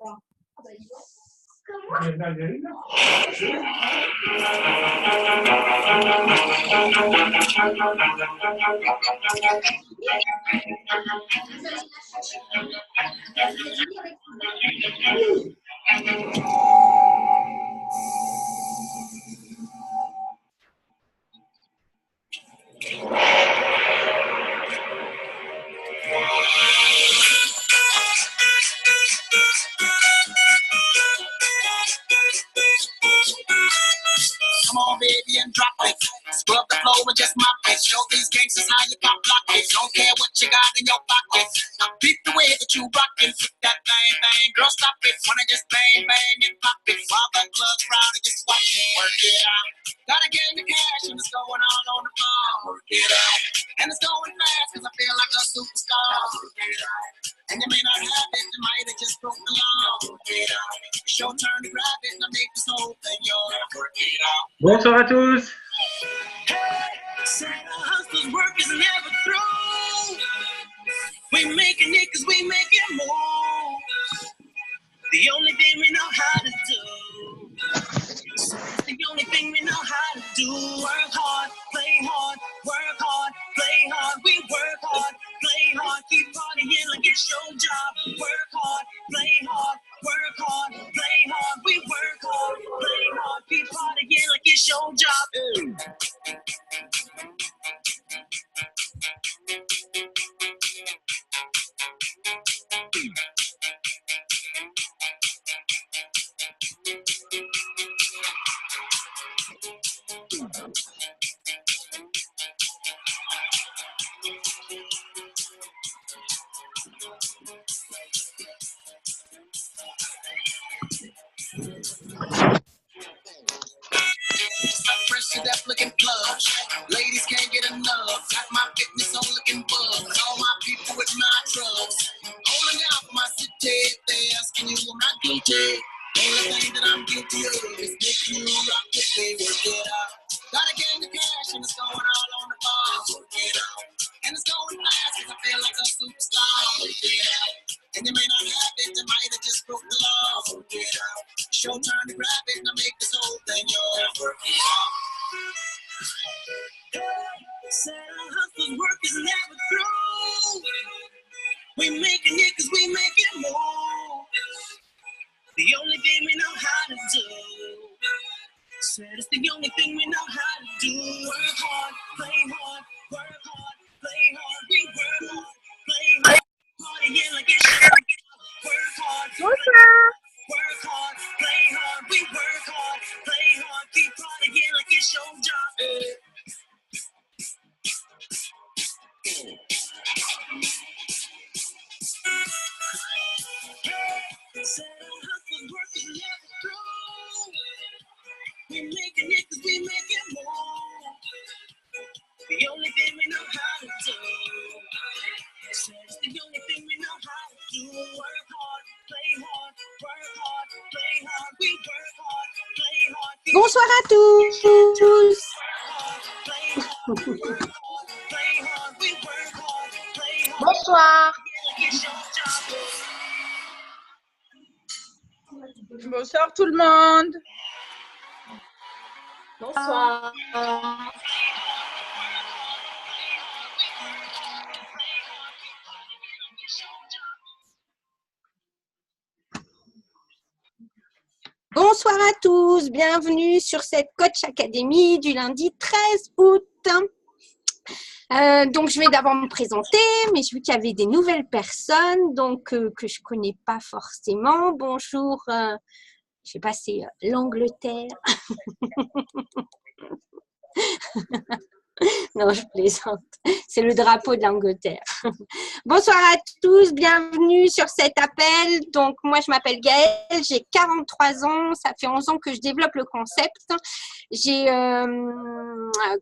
Come on, baby, and drop it. Scrub the floor and just mop it. Show these gangsters how you got block it. Don't care what you got in your pocket. Beat the way that you rockin'. Flip that bang, bang. Girl, stop it. Wanna just bang, bang and pop it. While the club crowd is just watching. Work it out. Gotta get the cash and it's going all on the floor. Work it out. And it's going fast cause I feel like a superstar. Work it out. And you may not have it, you might have just broke the law. Work it out. It's your turn to grab it and I make this whole thing yours. Work it out. Bonsoir à tous. Said our hustler's work is never through. We making it cause we making more. The only thing we know how to do. The only thing we know how to do. Work hard, play hard, work hard, play hard. We work hard, play hard, keep partying like it's your job. Work hard, play hard, work hard, play hard. We work hard, play hard, keep partying like it's your job. Fresh to that looking plug. Ladies can't get enough. Got my fitness on looking bug. All my people with my drugs. Holding down for my city. If they asking you, I'm not guilty. Only thing that I'm guilty of is making you rock with me. Work it out. Gotta gain the cash and it's going all on the bar. Work it out. And it's going fast cause I feel like a superstar. Work it out. And you may not have it, you might have just broke the law. Work it out. It's your turn to grab it and I make this whole thing yours. Work it out. Said our hustler's work is never through. We making it cause we making more. The only thing we know how to do. Said it's the only thing we know how to do. Work hard, play hard, work hard, play hard. We work hard, play hard. Partying like it's your job. Work hard, work hard, play hard. We work hard, play hard. Keep partying like it's your job. Said our hustler's work is never through. We making it cause we making more. The only thing we know how to do. Said it's the only thing we know how to do. Work hard, play hard, work hard, play hard. We work hard, play hard. Bonsoir à tous. Bonsoir. Bonsoir tout le monde. Bonsoir. Bonsoir à tous, bienvenue sur cette Coach Academy du lundi 13 août. Donc, je vais d'abord me présenter, mais j'ai vu qu'il y avait des nouvelles personnes donc que je ne connais pas forcément. Bonjour, je ne sais pas, c'est l'Angleterre. Non, je plaisante. C'est le drapeau de l'Angleterre. Bonsoir à tous, bienvenue sur cet appel. Donc, moi, je m'appelle Gaëlle, j'ai 43 ans. Ça fait 11 ans que je développe le concept. J'ai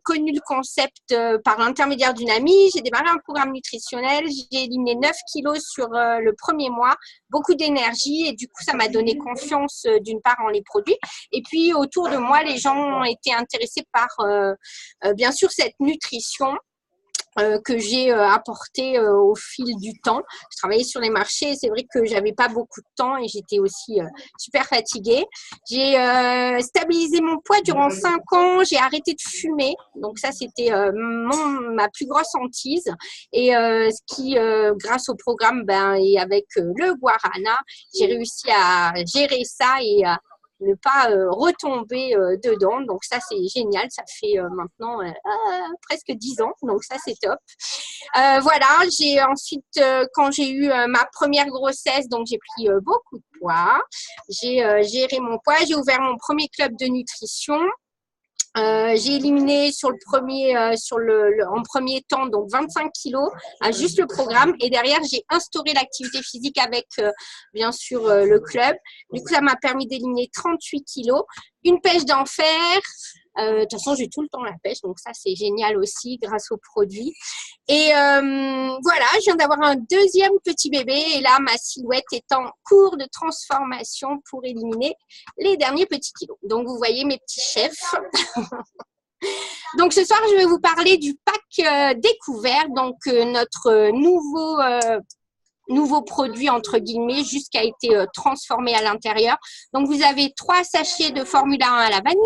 connu le concept par l'intermédiaire d'une amie. J'ai démarré un programme nutritionnel. J'ai éliminé 9 kilos sur le premier mois. Beaucoup d'énergie et du coup, ça m'a donné confiance d'une part en les produits. Et puis, autour de moi, les gens ont été intéressés par, bien sûr, cette nutrition. que j'ai apporté au fil du temps. Je travaillais sur les marchés, c'est vrai que j'avais pas beaucoup de temps et j'étais aussi super fatiguée. J'ai stabilisé mon poids durant 5 ans, j'ai arrêté de fumer, donc ça c'était ma plus grosse hantise et ce qui, grâce au programme et avec le guarana, j'ai réussi à gérer ça et à ne pas retomber dedans. Donc ça, c'est génial. Ça fait maintenant presque 10 ans. Donc ça, c'est top. Voilà, j'ai ensuite, quand j'ai eu ma première grossesse, donc j'ai pris beaucoup de poids. J'ai géré mon poids. J'ai ouvert mon premier club de nutrition. J'ai éliminé en premier temps donc 25 kilos à juste le programme et derrière j'ai instauré l'activité physique avec bien sûr le club. Du coup ça m'a permis d'éliminer 38 kilos, une pêche d'enfer. De toute façon j'ai tout le temps la pêche donc ça c'est génial aussi grâce aux produits. Et voilà, je viens d'avoir un deuxième petit bébé et là ma silhouette est en cours de transformation pour éliminer les derniers petits kilos. Donc vous voyez mes petits chefs. Donc ce soir je vais vous parler du pack découvert, donc notre nouveau produit entre guillemets, juste qui a été transformé à l'intérieur. Donc vous avez 3 sachets de Formula 1 à la vanille,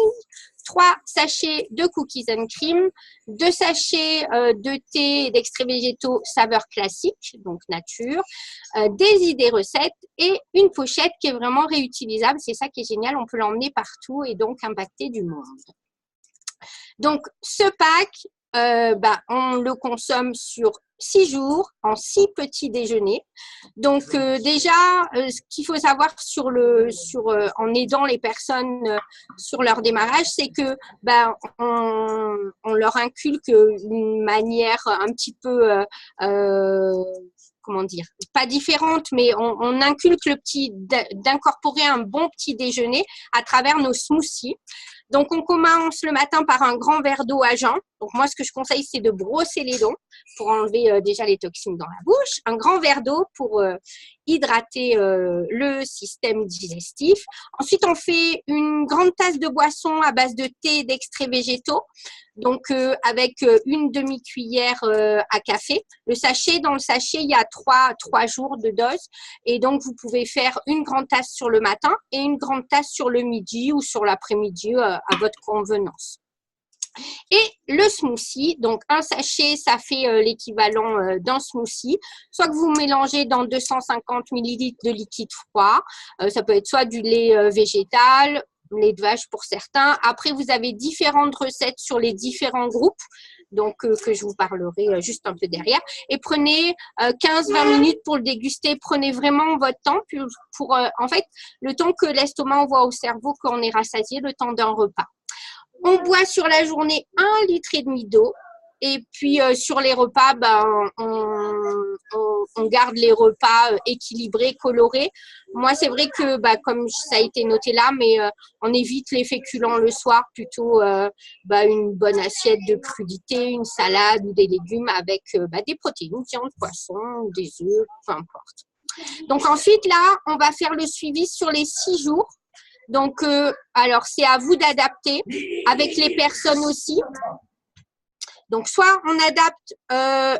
3 sachets de cookies and cream, 2 sachets de thé et d'extraits végétaux saveur classique, donc nature, des idées recettes et une pochette qui est vraiment réutilisable. C'est ça qui est génial, on peut l'emmener partout et donc impacter du monde. Donc ce pack, on le consomme sur 6 jours en 6 petits déjeuners. Donc déjà, ce qu'il faut savoir en aidant les personnes sur leur démarrage, c'est que on leur inculque une manière un petit peu comment dire, pas différente, mais on inculque d'incorporer un bon petit déjeuner à travers nos smoothies. Donc, on commence le matin par un grand verre d'eau à jeun. Donc, moi, ce que je conseille, c'est de brosser les dents pour enlever déjà les toxines dans la bouche. Un grand verre d'eau pour hydrater le système digestif. Ensuite, on fait une grande tasse de boisson à base de thé et d'extraits végétaux. Donc, avec une demi-cuillère à café. Dans le sachet, il y a 3 jours de dose. Et donc, vous pouvez faire une grande tasse sur le matin et une grande tasse sur le midi ou sur l'après-midi à votre convenance. Et le smoothie, donc un sachet, ça fait l'équivalent d'un smoothie. Soit que vous mélangez dans 250 ml de liquide froid. Ça peut être soit du lait végétal, lait de vache pour certains. Après, vous avez différentes recettes sur les différents groupes, donc que je vous parlerai juste un peu derrière. Et prenez 15-20 minutes pour le déguster. Prenez vraiment votre temps pour en fait, le temps que l'estomac envoie au cerveau qu'on est rassasié, le temps d'un repas. On boit sur la journée 1,5 litre d'eau. Et puis, sur les repas, on garde les repas équilibrés, colorés. Moi, c'est vrai que, comme ça a été noté là, mais on évite les féculents le soir, plutôt une bonne assiette de crudités, une salade ou des légumes avec des protéines, viande, poisson, des œufs, peu importe. Donc, ensuite, là, on va faire le suivi sur les 6 jours. Donc, alors, c'est à vous d'adapter avec les personnes aussi. Donc, soit on adapte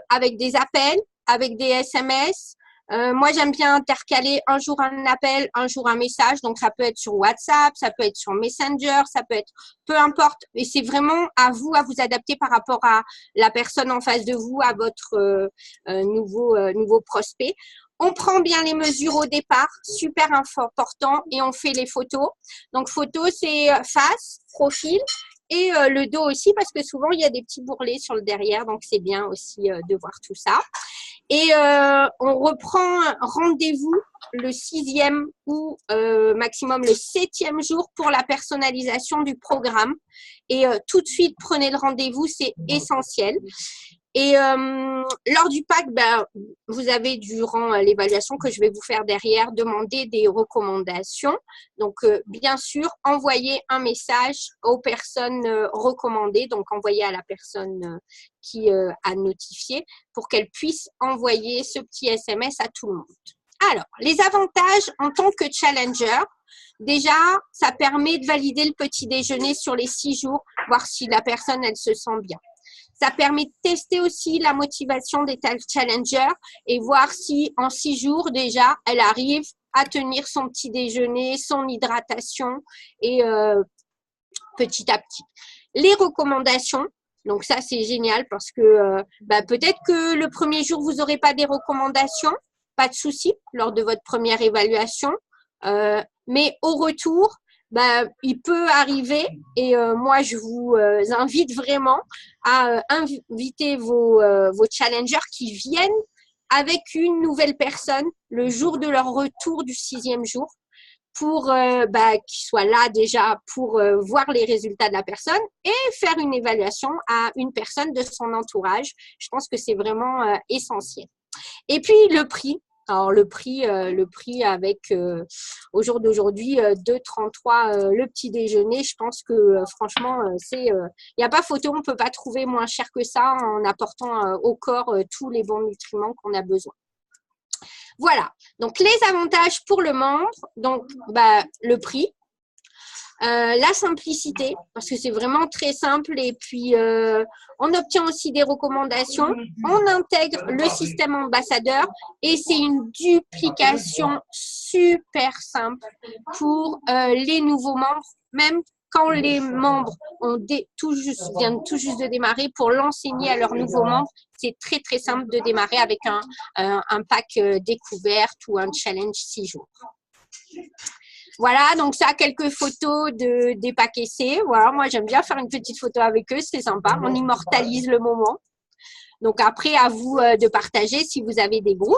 avec des appels, avec des SMS. Moi, j'aime bien intercaler un jour un appel, un jour un message. Donc, ça peut être sur WhatsApp, ça peut être sur Messenger, ça peut être peu importe. Et c'est vraiment à vous adapter par rapport à la personne en face de vous, à votre nouveau prospect. On prend bien les mesures au départ, super important, et on fait les photos. Donc, photo, c'est face, profil. Et le dos aussi, parce que souvent, il y a des petits bourrelets sur le derrière. Donc, c'est bien aussi de voir tout ça. Et on reprend rendez-vous le 6e ou maximum le 7e jour pour la personnalisation du programme. Et tout de suite, prenez le rendez-vous, c'est essentiel. Et lors du pack, vous avez durant l'évaluation que je vais vous faire derrière, demandé des recommandations. Donc, bien sûr, envoyez un message aux personnes recommandées, donc envoyez à la personne qui a notifié pour qu'elle puisse envoyer ce petit SMS à tout le monde. Alors, les avantages en tant que challenger, déjà, ça permet de valider le petit déjeuner sur les 6 jours, voir si la personne, elle se sent bien. Ça permet de tester aussi la motivation des challengers et voir si en 6 jours déjà, elle arrive à tenir son petit déjeuner, son hydratation et petit à petit. Les recommandations, donc ça c'est génial parce que peut-être que le premier jour vous n'aurez pas des recommandations, pas de souci lors de votre première évaluation, mais au retour, il peut arriver et moi je vous invite vraiment à inviter vos challengers qui viennent avec une nouvelle personne le jour de leur retour du 6e jour pour qu'ils soient là déjà pour voir les résultats de la personne et faire une évaluation à une personne de son entourage. Je pense que c'est vraiment essentiel. Et puis le prix. Alors le prix avec au jour d'aujourd'hui 2,33 le petit déjeuner, je pense que franchement il n'y a pas photo, on peut pas trouver moins cher que ça en apportant au corps tous les bons nutriments qu'on a besoin. Voilà, donc les avantages pour le membre, donc le prix, la simplicité, parce que c'est vraiment très simple et puis on obtient aussi des recommandations, on intègre le système ambassadeur et c'est une duplication super simple pour les nouveaux membres, même quand les membres viennent tout juste de démarrer, pour l'enseigner à leurs nouveaux membres, c'est très très simple de démarrer avec un pack découverte ou un challenge 6 jours. Voilà, donc ça, quelques photos des packs essais. Voilà, moi j'aime bien faire une petite photo avec eux, c'est sympa, on immortalise le moment. Donc après, à vous de partager si vous avez des groupes.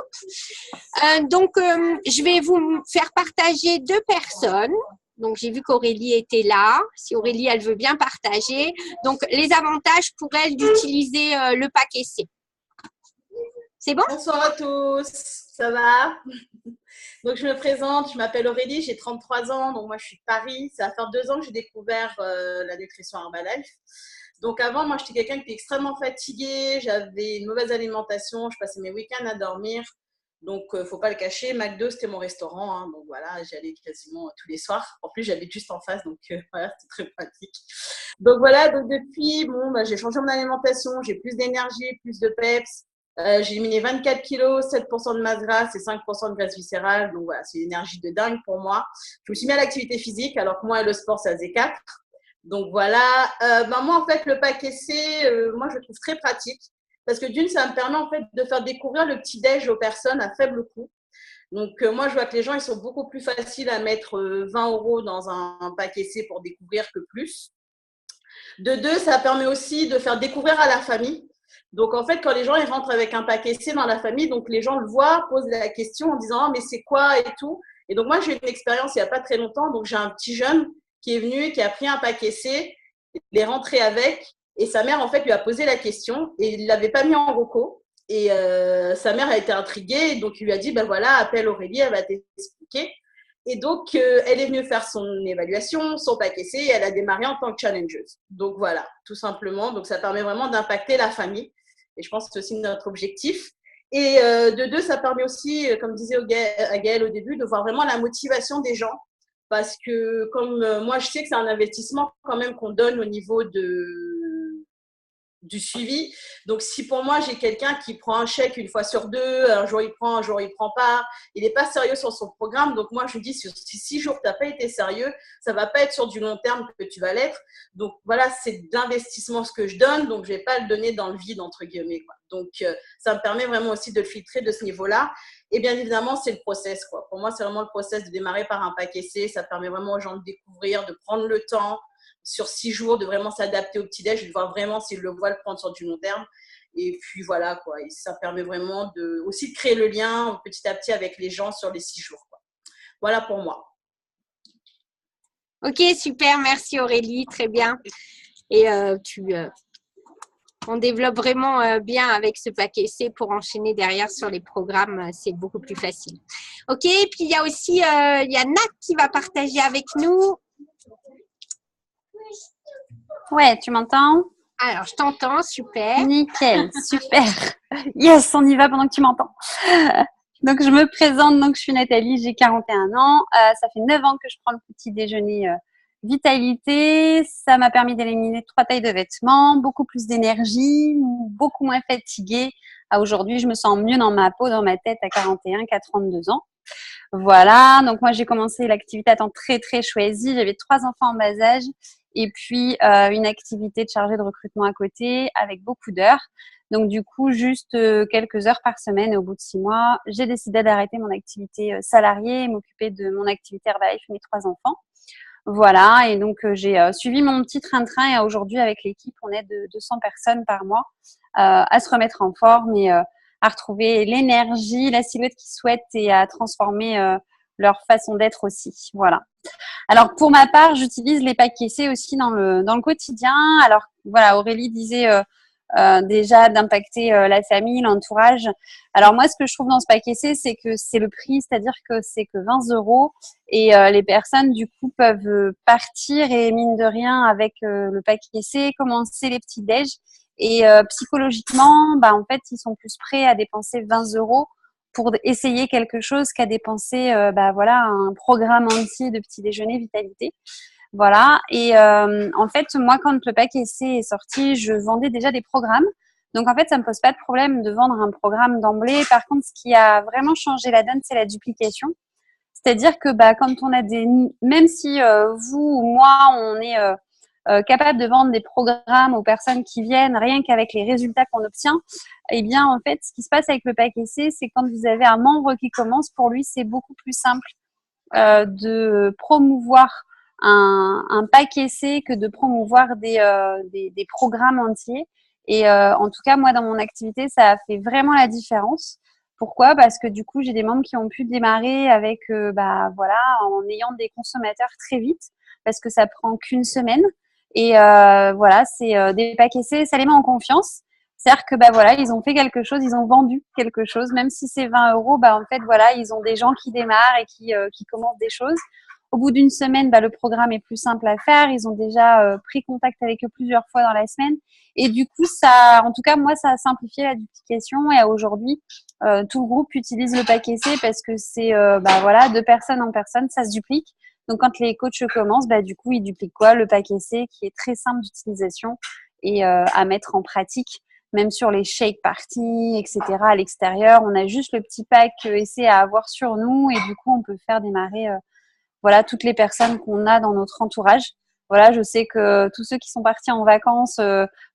Je vais vous faire partager 2 personnes. Donc, j'ai vu qu'Aurélie était là. Si Aurélie, elle veut bien partager. Donc, les avantages pour elle d'utiliser le pack essai. C'est bon? Bonsoir à tous. Ça va? Donc, je me présente. Je m'appelle Aurélie. J'ai 33 ans. Donc, moi, je suis de Paris. Ça va faire 2 ans que j'ai découvert la nutrition Herbalife. Donc, avant, moi, j'étais quelqu'un qui était extrêmement fatigué. J'avais une mauvaise alimentation. Je passais mes week-ends à dormir. Donc, il ne faut pas le cacher, McDo, c'était mon restaurant. Hein, donc, voilà, j'y allais quasiment tous les soirs. En plus, j'habite juste en face, donc voilà, c'était très pratique. Donc, voilà, donc depuis, j'ai changé mon alimentation. J'ai plus d'énergie, plus de peps. J'ai éliminé 24 kilos, 7% de masse grasse et 5% de graisse viscérale. Donc, voilà, c'est une énergie de dingue pour moi. Je me suis mis à l'activité physique, alors que moi, le sport, ça faisait 4. Donc, voilà. Moi, en fait, le pack essai, moi, je le trouve très pratique. Parce que d'une, ça me permet en fait de faire découvrir le petit-déj aux personnes à faible coût. Donc, moi, je vois que les gens, ils sont beaucoup plus faciles à mettre 20 € dans un pack essai pour découvrir que plus. De 2, ça permet aussi de faire découvrir à la famille. Donc, en fait, quand les gens ils rentrent avec un pack essai dans la famille, donc les gens le voient, posent la question en disant « Ah, mais c'est quoi ?» et tout. Et donc, moi, j'ai eu une expérience il n'y a pas très longtemps. Donc, j'ai un petit jeune qui est venu, qui a pris un pack essai, il est rentré avec. Et sa mère, en fait, lui a posé la question et il ne l'avait pas mis en reco. Et sa mère a été intriguée. Donc, il lui a dit, voilà, appelle Aurélie, elle va t'expliquer. Et donc, elle est venue faire son évaluation, son pack essai, et elle a démarré en tant que challengeuse. Donc, voilà, tout simplement. Donc, ça permet vraiment d'impacter la famille. Et je pense que c'est aussi notre objectif. Et de 2, ça permet aussi, comme disait Gaëlle au début, de voir vraiment la motivation des gens. Parce que comme moi, je sais que c'est un investissement quand même qu'on donne au niveau du suivi. Donc, si pour moi, j'ai quelqu'un qui prend un chèque une fois sur 2, un jour il prend, un jour il prend pas, il n'est pas sérieux sur son programme. Donc, moi, je lui dis, si 6 jours, tu n'as pas été sérieux, ça ne va pas être sur du long terme que tu vas l'être. Donc, voilà, c'est d'investissement ce que je donne. Donc, je ne vais pas le donner dans le vide, entre guillemets, quoi. Donc, ça me permet vraiment aussi de le filtrer de ce niveau-là. Et bien évidemment, c'est le process, quoi. Pour moi, c'est vraiment le process de démarrer par un pack essai. Ça permet vraiment aux gens de découvrir, de prendre le temps sur 6 jours, de vraiment s'adapter au petit-déj et de voir vraiment s'ils le voient le prendre sur du long terme. Et puis voilà, quoi. Et ça permet vraiment aussi de créer le lien petit à petit avec les gens sur les 6 jours, quoi. Voilà pour moi. Ok, super. Merci Aurélie. Très bien. Et on développe vraiment bien avec ce pack essai pour enchaîner derrière sur les programmes. C'est beaucoup plus facile. Ok, et puis il y a aussi il y a Nat qui va partager avec nous. Ouais, tu m'entends? Alors, je t'entends, super. Nickel, super. Yes, on y va pendant que tu m'entends. Donc, je me présente, donc je suis Nathalie, j'ai 41 ans. Ça fait 9 ans que je prends le petit déjeuner vitalité, ça m'a permis d'éliminer 3 tailles de vêtements, beaucoup plus d'énergie, beaucoup moins fatiguée. Aujourd'hui, je me sens mieux dans ma peau, dans ma tête à 41, qu'à 32 ans. Voilà, donc moi j'ai commencé l'activité à temps très très choisi. J'avais 3 enfants en bas âge et puis une activité de chargée de recrutement à côté avec beaucoup d'heures. Donc du coup, juste quelques heures par semaine et au bout de 6 mois, j'ai décidé d'arrêter mon activité salariée et m'occuper de mon activité Herbalife et mes 3 enfants. Voilà, et donc j'ai suivi mon petit train-train et aujourd'hui avec l'équipe, on est de 200 personnes par mois à se remettre en forme et à retrouver l'énergie, la silhouette qu'ils souhaitent et à transformer leur façon d'être aussi. Voilà. Alors pour ma part, j'utilise les packs caissés aussi dans le quotidien. Alors voilà, Aurélie disait déjà d'impacter la famille, l'entourage. Alors moi, ce que je trouve dans ce pack caissé, c'est que c'est le prix, c'est-à-dire que c'est que 20 € et les personnes du coup peuvent partir et mine de rien avec le pack caissé, commencer les petits déj et psychologiquement, bah en fait, ils sont plus prêts à dépenser 20 € pour essayer quelque chose qu'à dépenser bah voilà un programme entier de petit déjeuner vitalité. Voilà. Et en fait, moi, quand le pack essai est sorti, je vendais déjà des programmes. Donc, en fait, ça me pose pas de problème de vendre un programme d'emblée. Par contre, ce qui a vraiment changé la donne, c'est la duplication. C'est-à-dire que bah, quand on a même si vous ou moi, on est capable de vendre des programmes aux personnes qui viennent, rien qu'avec les résultats qu'on obtient, eh bien, en fait, ce qui se passe avec le pack essai, c'est quand vous avez un membre qui commence, pour lui, c'est beaucoup plus simple de promouvoir un pack essai que de promouvoir des programmes entiers. Et en tout cas, moi, dans mon activité, ça a fait vraiment la différence. Pourquoi? Parce que du coup, j'ai des membres qui ont pu démarrer avec, bah voilà, en ayant des consommateurs très vite, parce que ça prend qu'une semaine. Et voilà, c'est des packs essais, ça les met en confiance. C'est-à-dire que bah voilà, ils ont fait quelque chose, ils ont vendu quelque chose, même si c'est 20 €, bah en fait voilà, ils ont des gens qui démarrent et qui commencent des choses. Au bout d'une semaine, bah, le programme est plus simple à faire. Ils ont déjà pris contact avec eux plusieurs fois dans la semaine. Et du coup, ça, en tout cas, moi, ça a simplifié la duplication. Et aujourd'hui, tout le groupe utilise le pack essai parce que c'est, bah voilà, de personne en personne, ça se duplique. Donc, quand les coachs commencent, bah, du coup, ils dupliquent quoi? Le pack essai qui est très simple d'utilisation et à mettre en pratique. Même sur les shake parties, etc. à l'extérieur, on a juste le petit pack essai à avoir sur nous et du coup, on peut faire démarrer voilà, toutes les personnes qu'on a dans notre entourage. Voilà, je sais que tous ceux qui sont partis en vacances,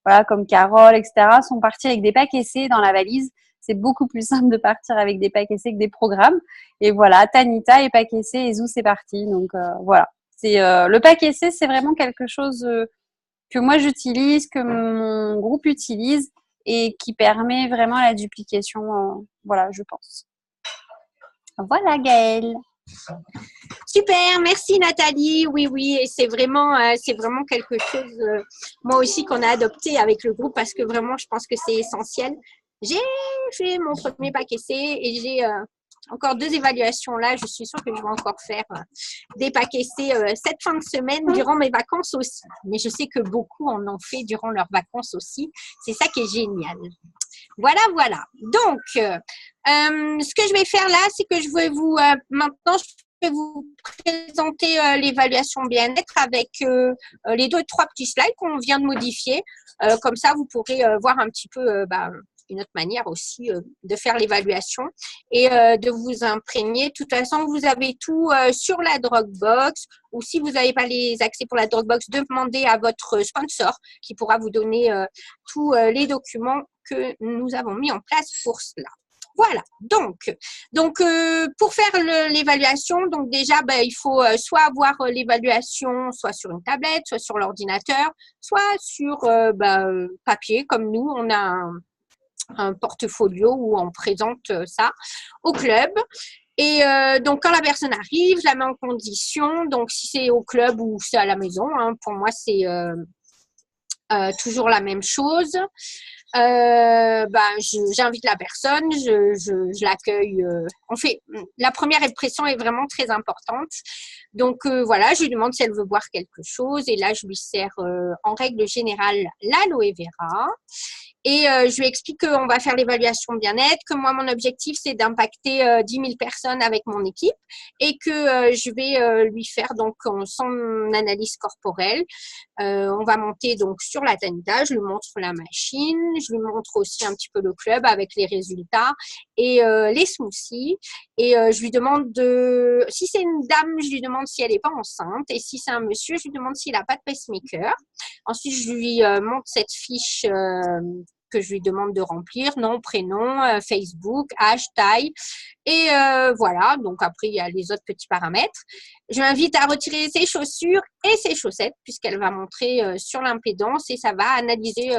voilà, comme Carole, etc., sont partis avec des packs essais dans la valise. C'est beaucoup plus simple de partir avec des packs essais que des programmes. Et voilà, Tanita et pack essais, et Zou, c'est parti. Donc voilà, c'est le pack essai, c'est vraiment quelque chose que moi j'utilise, que mon groupe utilise et qui permet vraiment la duplication. Voilà, je pense. Voilà, Gaëlle. Super, merci Nathalie. Oui, oui, et c'est vraiment quelque chose, moi aussi, qu'on a adopté avec le groupe parce que vraiment, je pense que c'est essentiel. J'ai fait mon premier pack essai et j'ai encore 2 évaluations là. Je suis sûre que je vais encore faire des pack essais cette fin de semaine durant mes vacances aussi. Mais je sais que beaucoup en ont fait durant leurs vacances aussi. C'est ça qui est génial. Voilà, voilà. Donc, ce que je vais faire là, c'est que je vais vous maintenant, je vais vous présenter l'évaluation bien-être avec les 2 ou 3 petits slides qu'on vient de modifier. Comme ça, vous pourrez voir un petit peu une autre manière aussi de faire l'évaluation et de vous imprégner. De toute façon, vous avez tout sur la Dropbox ou si vous n'avez pas les accès pour la Dropbox, demandez à votre sponsor qui pourra vous donner tous les documents que nous avons mis en place pour cela. Voilà, donc pour faire l'évaluation, donc déjà, il faut soit avoir l'évaluation soit sur une tablette, soit sur l'ordinateur, soit sur papier, comme nous, on a un portfolio où on présente ça au club. Et donc, quand la personne arrive, je la mets en condition. Donc, si c'est au club ou c'est à la maison, hein, pour moi, c'est toujours la même chose. j'invite la personne, je l'accueille. La première impression est vraiment très importante. Donc voilà, je lui demande si elle veut boire quelque chose et là je lui sers en règle générale l'aloe vera. Et je lui explique qu'on va faire l'évaluation bien-être, que moi, mon objectif, c'est d'impacter 10 000 personnes avec mon équipe et que je vais lui faire donc son analyse corporelle. On va monter donc sur la Tanita, je lui montre la machine, je lui montre aussi un petit peu le club avec les résultats et les smoothies. Et je lui demande si c'est une dame, je lui demande si elle n'est pas enceinte et si c'est un monsieur, je lui demande s'il n'a pas de pacemaker. Ensuite, je lui montre cette fiche que je lui demande de remplir, nom, prénom, Facebook, âge, taille. Et voilà, donc après, il y a les autres petits paramètres. Je l'invite à retirer ses chaussures et ses chaussettes puisqu'elle va montrer sur l'impédance et ça va analyser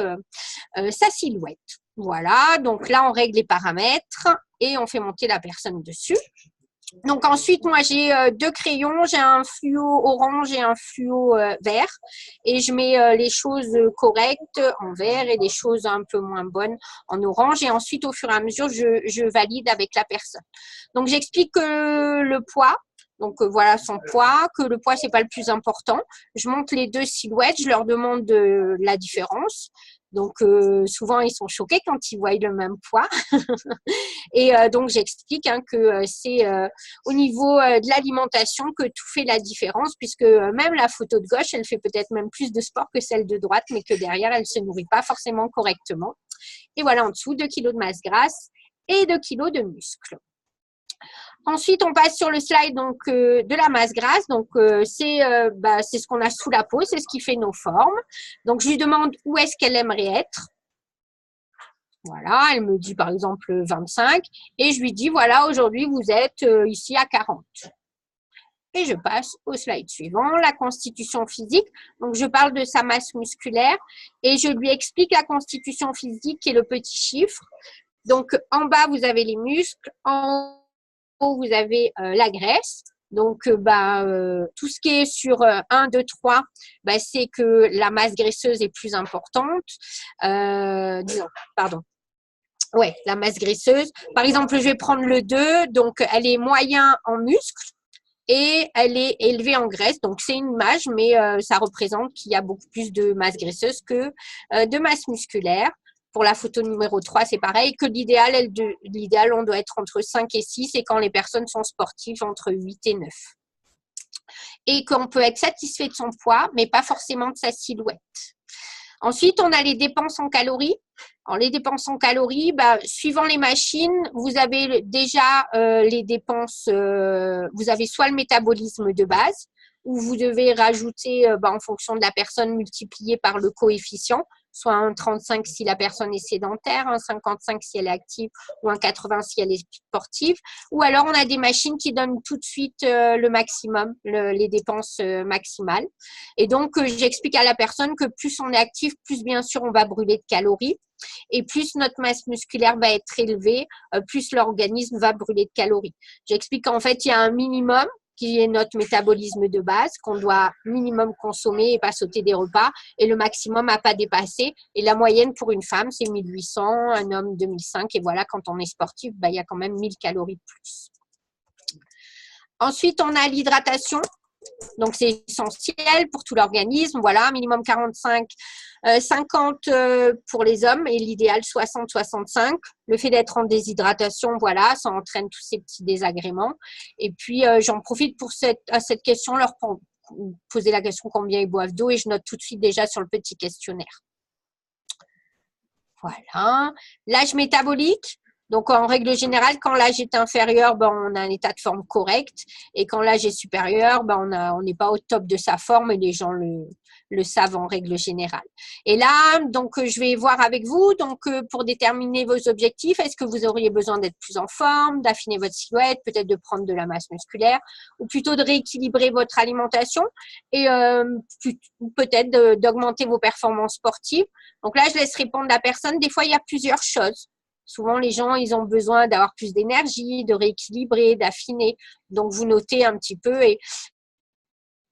sa silhouette. Voilà, donc là, on règle les paramètres et on fait monter la personne dessus. Donc ensuite, moi, j'ai 2 crayons, j'ai un fluo orange et un fluo vert. Et je mets les choses correctes en vert et les choses un peu moins bonnes en orange. Et ensuite, au fur et à mesure, je valide avec la personne. Donc, j'explique le poids. Donc, voilà son poids, que le poids, c'est pas le plus important. Je montre les 2 silhouettes, je leur demande la différence. Donc, souvent, ils sont choqués quand ils voient le même poids. Et donc, j'explique que c'est au niveau de l'alimentation que tout fait la différence, puisque même la photo de gauche, elle fait peut-être même plus de sport que celle de droite, mais que derrière, elle ne se nourrit pas forcément correctement. Et voilà, en dessous, 2 kilos de masse grasse et 2 kilos de muscles. Ensuite, on passe sur le slide donc de la masse grasse. Donc, c'est ce qu'on a sous la peau, c'est ce qui fait nos formes. Donc, je lui demande où est-ce qu'elle aimerait être. Voilà, elle me dit par exemple 25 et je lui dis voilà, aujourd'hui vous êtes ici à 40. Et je passe au slide suivant, la constitution physique. Donc, je parle de sa masse musculaire et je lui explique la constitution physique qui est le petit chiffre. Donc, en bas, vous avez les muscles, en haut, vous avez la graisse. Donc, tout ce qui est sur 1, 2, 3, c'est que la masse graisseuse est plus importante. Ouais, la masse graisseuse. Par exemple, je vais prendre le 2. Donc, elle est moyen en muscle et elle est élevée en graisse. Donc, c'est une image, mais ça représente qu'il y a beaucoup plus de masse graisseuse que de masse musculaire. Pour la photo numéro 3, c'est pareil. Que l'idéal, on doit être entre 5 et 6 et quand les personnes sont sportives, entre 8 et 9. Et qu'on peut être satisfait de son poids, mais pas forcément de sa silhouette. Ensuite, on a les dépenses en calories. Alors, les dépenses en calories, suivant les machines, vous avez déjà les dépenses, vous avez soit le métabolisme de base, où vous devez rajouter en fonction de la personne multiplié par le coefficient, soit un 35 si la personne est sédentaire, un 55 si elle est active ou un 80 si elle est sportive. Ou alors, on a des machines qui donnent tout de suite le maximum, les dépenses maximales. Et donc, j'explique à la personne que plus on est actif, plus bien sûr on va brûler de calories. Et plus notre masse musculaire va être élevée, plus l'organisme va brûler de calories. J'explique qu'en fait, il y a un minimum qui est notre métabolisme de base, qu'on doit minimum consommer et pas sauter des repas, et le maximum à pas dépasser. Et la moyenne pour une femme, c'est 1800, un homme 2005, et voilà, quand on est sportif, il y a quand même 1000 calories de plus. Ensuite, on a l'hydratation. Donc, c'est essentiel pour tout l'organisme. Voilà, minimum 45, 50 pour les hommes et l'idéal 60, 65. Le fait d'être en déshydratation, voilà, ça entraîne tous ces petits désagréments. Et puis, j'en profite pour à cette question, leur poser la question combien ils boivent d'eau et je note tout de suite déjà sur le petit questionnaire. Voilà. L'âge métabolique. Donc, en règle générale, quand l'âge est inférieur, on a un état de forme correct. Et quand l'âge est supérieur, on n'est pas au top de sa forme et les gens le savent en règle générale. Et là, donc, je vais voir avec vous, donc, pour déterminer vos objectifs, est-ce que vous auriez besoin d'être plus en forme, d'affiner votre silhouette, peut-être de prendre de la masse musculaire, ou plutôt de rééquilibrer votre alimentation et peut-être d'augmenter vos performances sportives. Donc là, je laisse répondre la personne. Des fois, il y a plusieurs choses. Souvent, les gens, ils ont besoin d'avoir plus d'énergie, de rééquilibrer, d'affiner. Donc, vous notez un petit peu et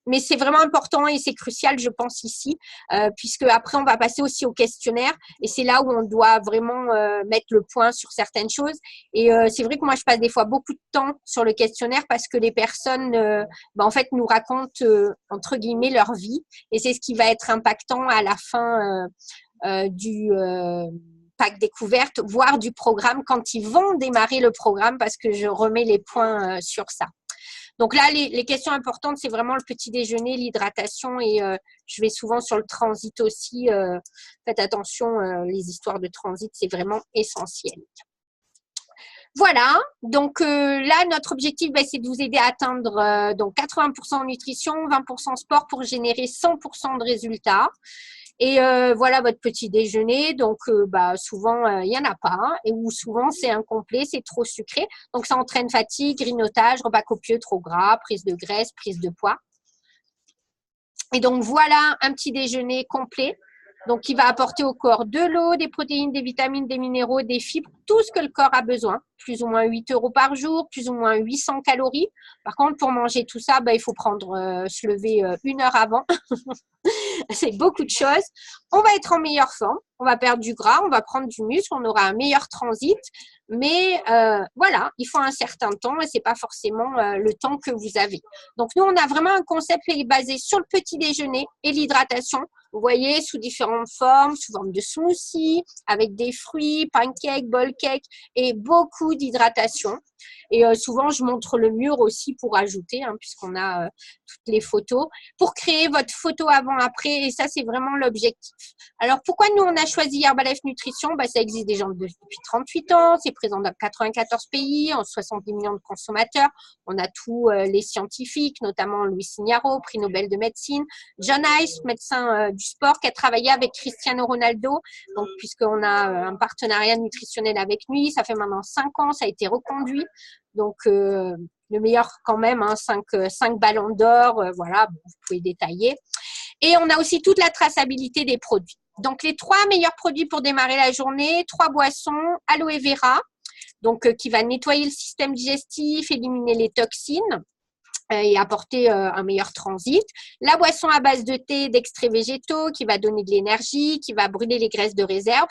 mais c'est vraiment important et c'est crucial, je pense, ici, puisque après, on va passer aussi au questionnaire et c'est là où on doit vraiment mettre le point sur certaines choses. Et c'est vrai que moi, je passe des fois beaucoup de temps sur le questionnaire parce que les personnes, en fait, nous racontent, entre guillemets, leur vie et c'est ce qui va être impactant à la fin du pack découverte, voire du programme quand ils vont démarrer le programme parce que je remets les points sur ça. Donc là, les questions importantes, c'est vraiment le petit déjeuner, l'hydratation et je vais souvent sur le transit aussi. Faites attention, les histoires de transit, c'est vraiment essentiel. Voilà, donc là, notre objectif, c'est de vous aider à atteindre donc 80% en nutrition, 20% sport pour générer 100% de résultats. Et voilà votre petit déjeuner. Donc, souvent, il n'y en a pas. Et ou souvent, c'est incomplet, c'est trop sucré. Donc, ça entraîne fatigue, grignotage, repas copieux, trop gras, prise de graisse, prise de poids. Et donc, voilà un petit déjeuner complet. Donc, qui va apporter au corps de l'eau, des protéines, des vitamines, des minéraux, des fibres, tout ce que le corps a besoin. Plus ou moins 8 € par jour, plus ou moins 800 calories. Par contre, pour manger tout ça, il faut se lever 1 heure avant. C'est beaucoup de choses. On va être en meilleure forme. On va perdre du gras, on va prendre du muscle, on aura un meilleur transit. Mais voilà, il faut un certain temps et c'est pas forcément le temps que vous avez. Donc, nous, on a vraiment un concept qui est basé sur le petit déjeuner et l'hydratation. Vous voyez, sous différentes formes, sous forme de smoothie, avec des fruits, pancakes, bowl cake et beaucoup d'hydratation. Et souvent, je montre le mur aussi pour ajouter, puisqu'on a toutes les photos, pour créer votre photo avant-après. Et ça, c'est vraiment l'objectif. Alors, pourquoi nous, on a choisi Herbalife Nutrition? Ça existe déjà depuis 38 ans. C'est présent dans 94 pays, en 70 millions de consommateurs. On a tous les scientifiques, notamment Louis Signaro, prix Nobel de médecine. John Ice, médecin du sport, qui a travaillé avec Cristiano Ronaldo. Donc, puisqu'on a un partenariat nutritionnel avec lui, ça fait maintenant 5 ans, ça a été reconduit. Donc, le meilleur quand même, 5 ballons d'or, voilà, vous pouvez détailler. Et on a aussi toute la traçabilité des produits. Donc, les 3 meilleurs produits pour démarrer la journée, 3 boissons, aloe vera, donc qui va nettoyer le système digestif, éliminer les toxines et apporter un meilleur transit. La boisson à base de thé, d'extraits végétaux qui va donner de l'énergie, qui va brûler les graisses de réserve.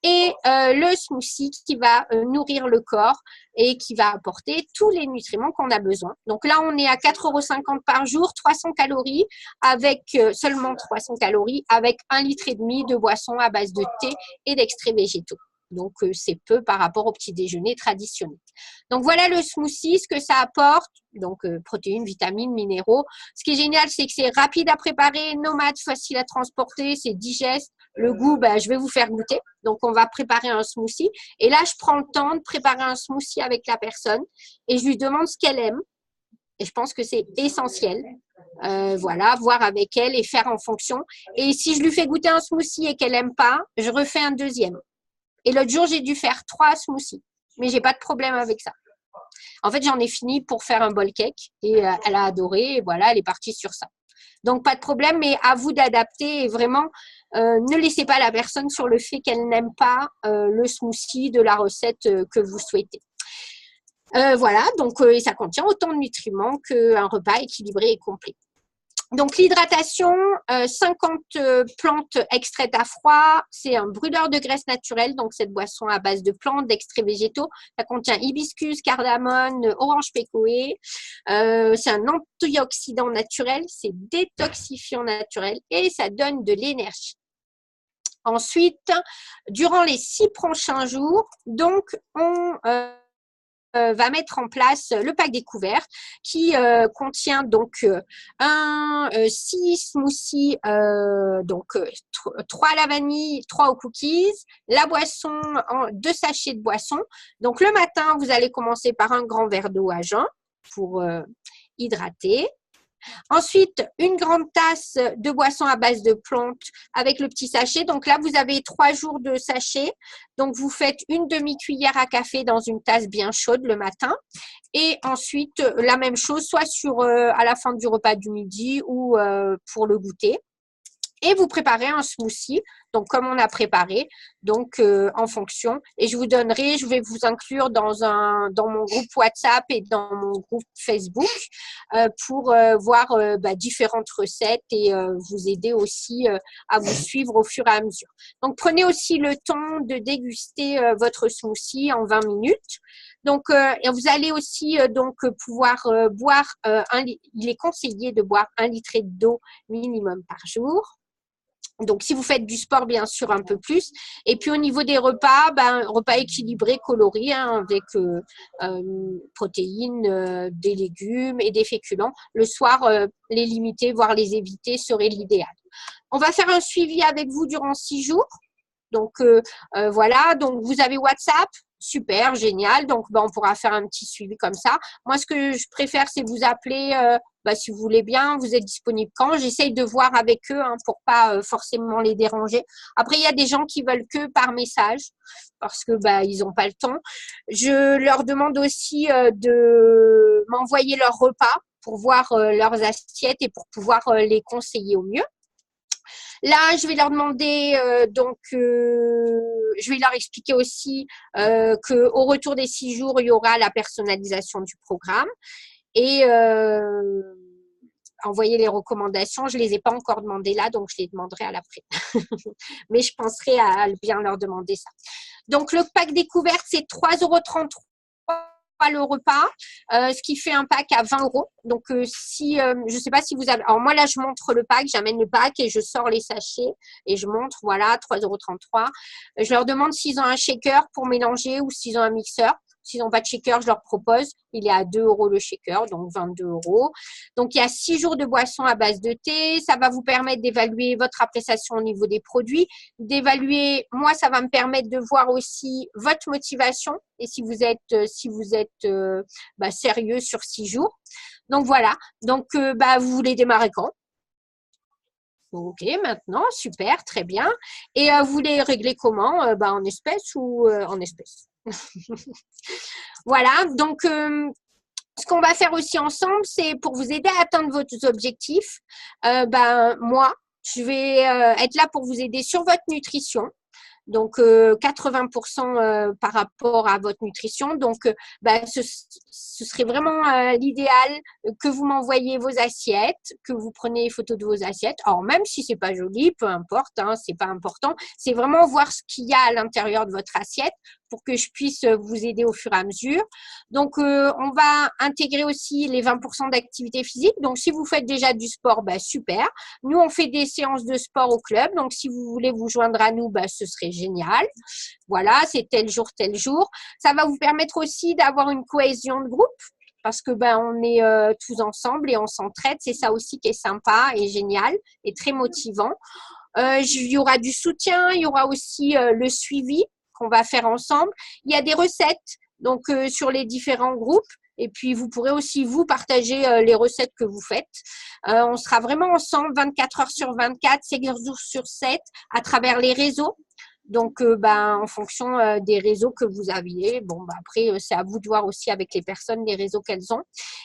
Et le smoothie qui va nourrir le corps et qui va apporter tous les nutriments qu'on a besoin. Donc là, on est à 4,50 € par jour, 300 calories, avec seulement 300 calories, avec 1,5 litre de boisson à base de thé et d'extraits végétaux. Donc, c'est peu par rapport au petit déjeuner traditionnel. Donc, voilà le smoothie, ce que ça apporte. Donc, protéines, vitamines, minéraux. Ce qui est génial, c'est que c'est rapide à préparer, nomade, facile à transporter, c'est digeste. Le goût, je vais vous faire goûter. Donc, on va préparer un smoothie. Et là, je prends le temps de préparer un smoothie avec la personne et je lui demande ce qu'elle aime. Et je pense que c'est essentiel. Voilà, voir avec elle et faire en fonction. Et si je lui fais goûter un smoothie et qu'elle n'aime pas, je refais un deuxième. Et l'autre jour, j'ai dû faire 3 smoothies. Mais j'ai pas de problème avec ça. En fait, j'en ai fini pour faire un bowl cake. Et elle a adoré. Et voilà, elle est partie sur ça. Donc, pas de problème. Mais à vous d'adapter. Et vraiment, ne laissez pas la personne sur le fait qu'elle n'aime pas le smoothie de la recette que vous souhaitez. Voilà. Donc, ça contient autant de nutriments qu'un repas équilibré et complet. Donc, l'hydratation, 50 plantes extraites à froid, c'est un brûleur de graisse naturelle. Donc, cette boisson à base de plantes, d'extraits végétaux, ça contient hibiscus, cardamone, orange pécoé. C'est un antioxydant naturel, c'est détoxifiant naturel et ça donne de l'énergie. Ensuite, durant les 6 prochains jours, donc, on va mettre en place le pack découverte qui contient donc 6 smoothies, donc 3 à la vanille, 3 aux cookies, la boisson, 2 sachets de boisson. Donc le matin, vous allez commencer par un grand verre d'eau à jeun pour hydrater. Ensuite, une grande tasse de boisson à base de plantes avec le petit sachet. Donc là, vous avez 3 jours de sachet. Donc, vous faites une demi-cuillère à café dans une tasse bien chaude le matin. Et ensuite, la même chose, soit à la fin du repas du midi ou pour le goûter. Et vous préparez un smoothie, donc comme on a préparé, donc en fonction. Et je vais vous inclure dans mon groupe WhatsApp et dans mon groupe Facebook pour voir différentes recettes et vous aider aussi à vous suivre au fur et à mesure. Donc prenez aussi le temps de déguster votre smoothie en 20 minutes. Donc, et vous allez aussi pouvoir boire il est conseillé de boire 1 litre d'eau minimum par jour. Donc, si vous faites du sport, bien sûr, un peu plus. Et puis, au niveau des repas, repas équilibrés, colorés, avec protéines, des légumes et des féculents. Le soir, les limiter, voire les éviter serait l'idéal. On va faire un suivi avec vous durant 6 jours. Donc, voilà. Donc, vous avez WhatsApp. Super, génial. Donc, on pourra faire un petit suivi comme ça. Moi, ce que je préfère, c'est vous appeler si vous voulez bien. Vous êtes disponible quand? J'essaye de voir avec eux pour pas forcément les déranger. Après, il y a des gens qui veulent que par message parce que ils n'ont pas le temps. Je leur demande aussi de m'envoyer leurs repas pour voir leurs assiettes et pour pouvoir les conseiller au mieux. Là, je vais leur demander, je vais leur expliquer aussi qu'au retour des 6 jours, il y aura la personnalisation du programme et envoyer les recommandations. Je ne les ai pas encore demandées là, donc je les demanderai à l'après. Mais je penserai à bien leur demander ça. Donc, le pack découverte, c'est 3,33 € le repas, ce qui fait un pack à 20 €. Donc, si je ne sais pas si vous avez… Alors, moi, là, je montre le pack, j'amène le pack et je sors les sachets et je montre, voilà, 3,33 €. Je leur demande s'ils ont un shaker pour mélanger ou s'ils ont un mixeur. S'ils n'ont pas de shaker, je leur propose. Il est à 2 € le shaker, donc 22 €. Donc, il y a 6 jours de boissons à base de thé. Ça va vous permettre d'évaluer votre appréciation au niveau des produits. D'évaluer, moi, ça va me permettre de voir aussi votre motivation et si vous êtes sérieux sur 6 jours. Donc, voilà. Donc, vous voulez démarrer quand? Ok, maintenant, super, très bien. Et vous voulez régler comment? En espèces ou en espèces? Voilà, donc ce qu'on va faire aussi ensemble, c'est pour vous aider à atteindre vos objectifs. Moi, je vais être là pour vous aider sur votre nutrition. Donc, 80% par rapport à votre nutrition. Donc, ce serait vraiment l'idéal que vous m'envoyiez vos assiettes, que vous preniez les photos de vos assiettes. Alors, même si c'est pas joli, peu importe, c'est pas important. C'est vraiment voir ce qu'il y a à l'intérieur de votre assiette pour que je puisse vous aider au fur et à mesure. Donc, on va intégrer aussi les 20% d'activité physique. Donc, si vous faites déjà du sport, super. Nous, on fait des séances de sport au club. Donc, si vous voulez vous joindre à nous, ce serait génial. Voilà, c'est tel jour, tel jour. Ça va vous permettre aussi d'avoir une cohésion de groupe parce que on est tous ensemble et on s'entraide. C'est ça aussi qui est sympa et génial et très motivant. Il y aura du soutien, il y aura aussi le suivi qu'on va faire ensemble. Il y a des recettes donc sur les différents groupes. Et puis, vous pourrez aussi, vous, partager les recettes que vous faites. On sera vraiment ensemble 24 heures sur 24, 7 jours sur 7 à travers les réseaux. Donc, en fonction des réseaux que vous aviez. Après, c'est à vous de voir aussi avec les personnes, les réseaux qu'elles ont.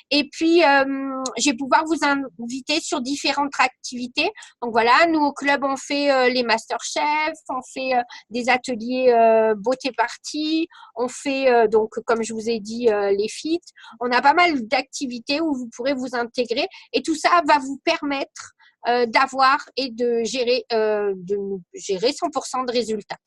Et puis, je vais pouvoir vous inviter sur différentes activités. Donc, voilà, nous, au club, on fait les masterchefs, on fait des ateliers beauté party, on fait, comme je vous ai dit, les feats. On a pas mal d'activités où vous pourrez vous intégrer. Et tout ça va vous permettre d'avoir et de gérer 100% de résultats.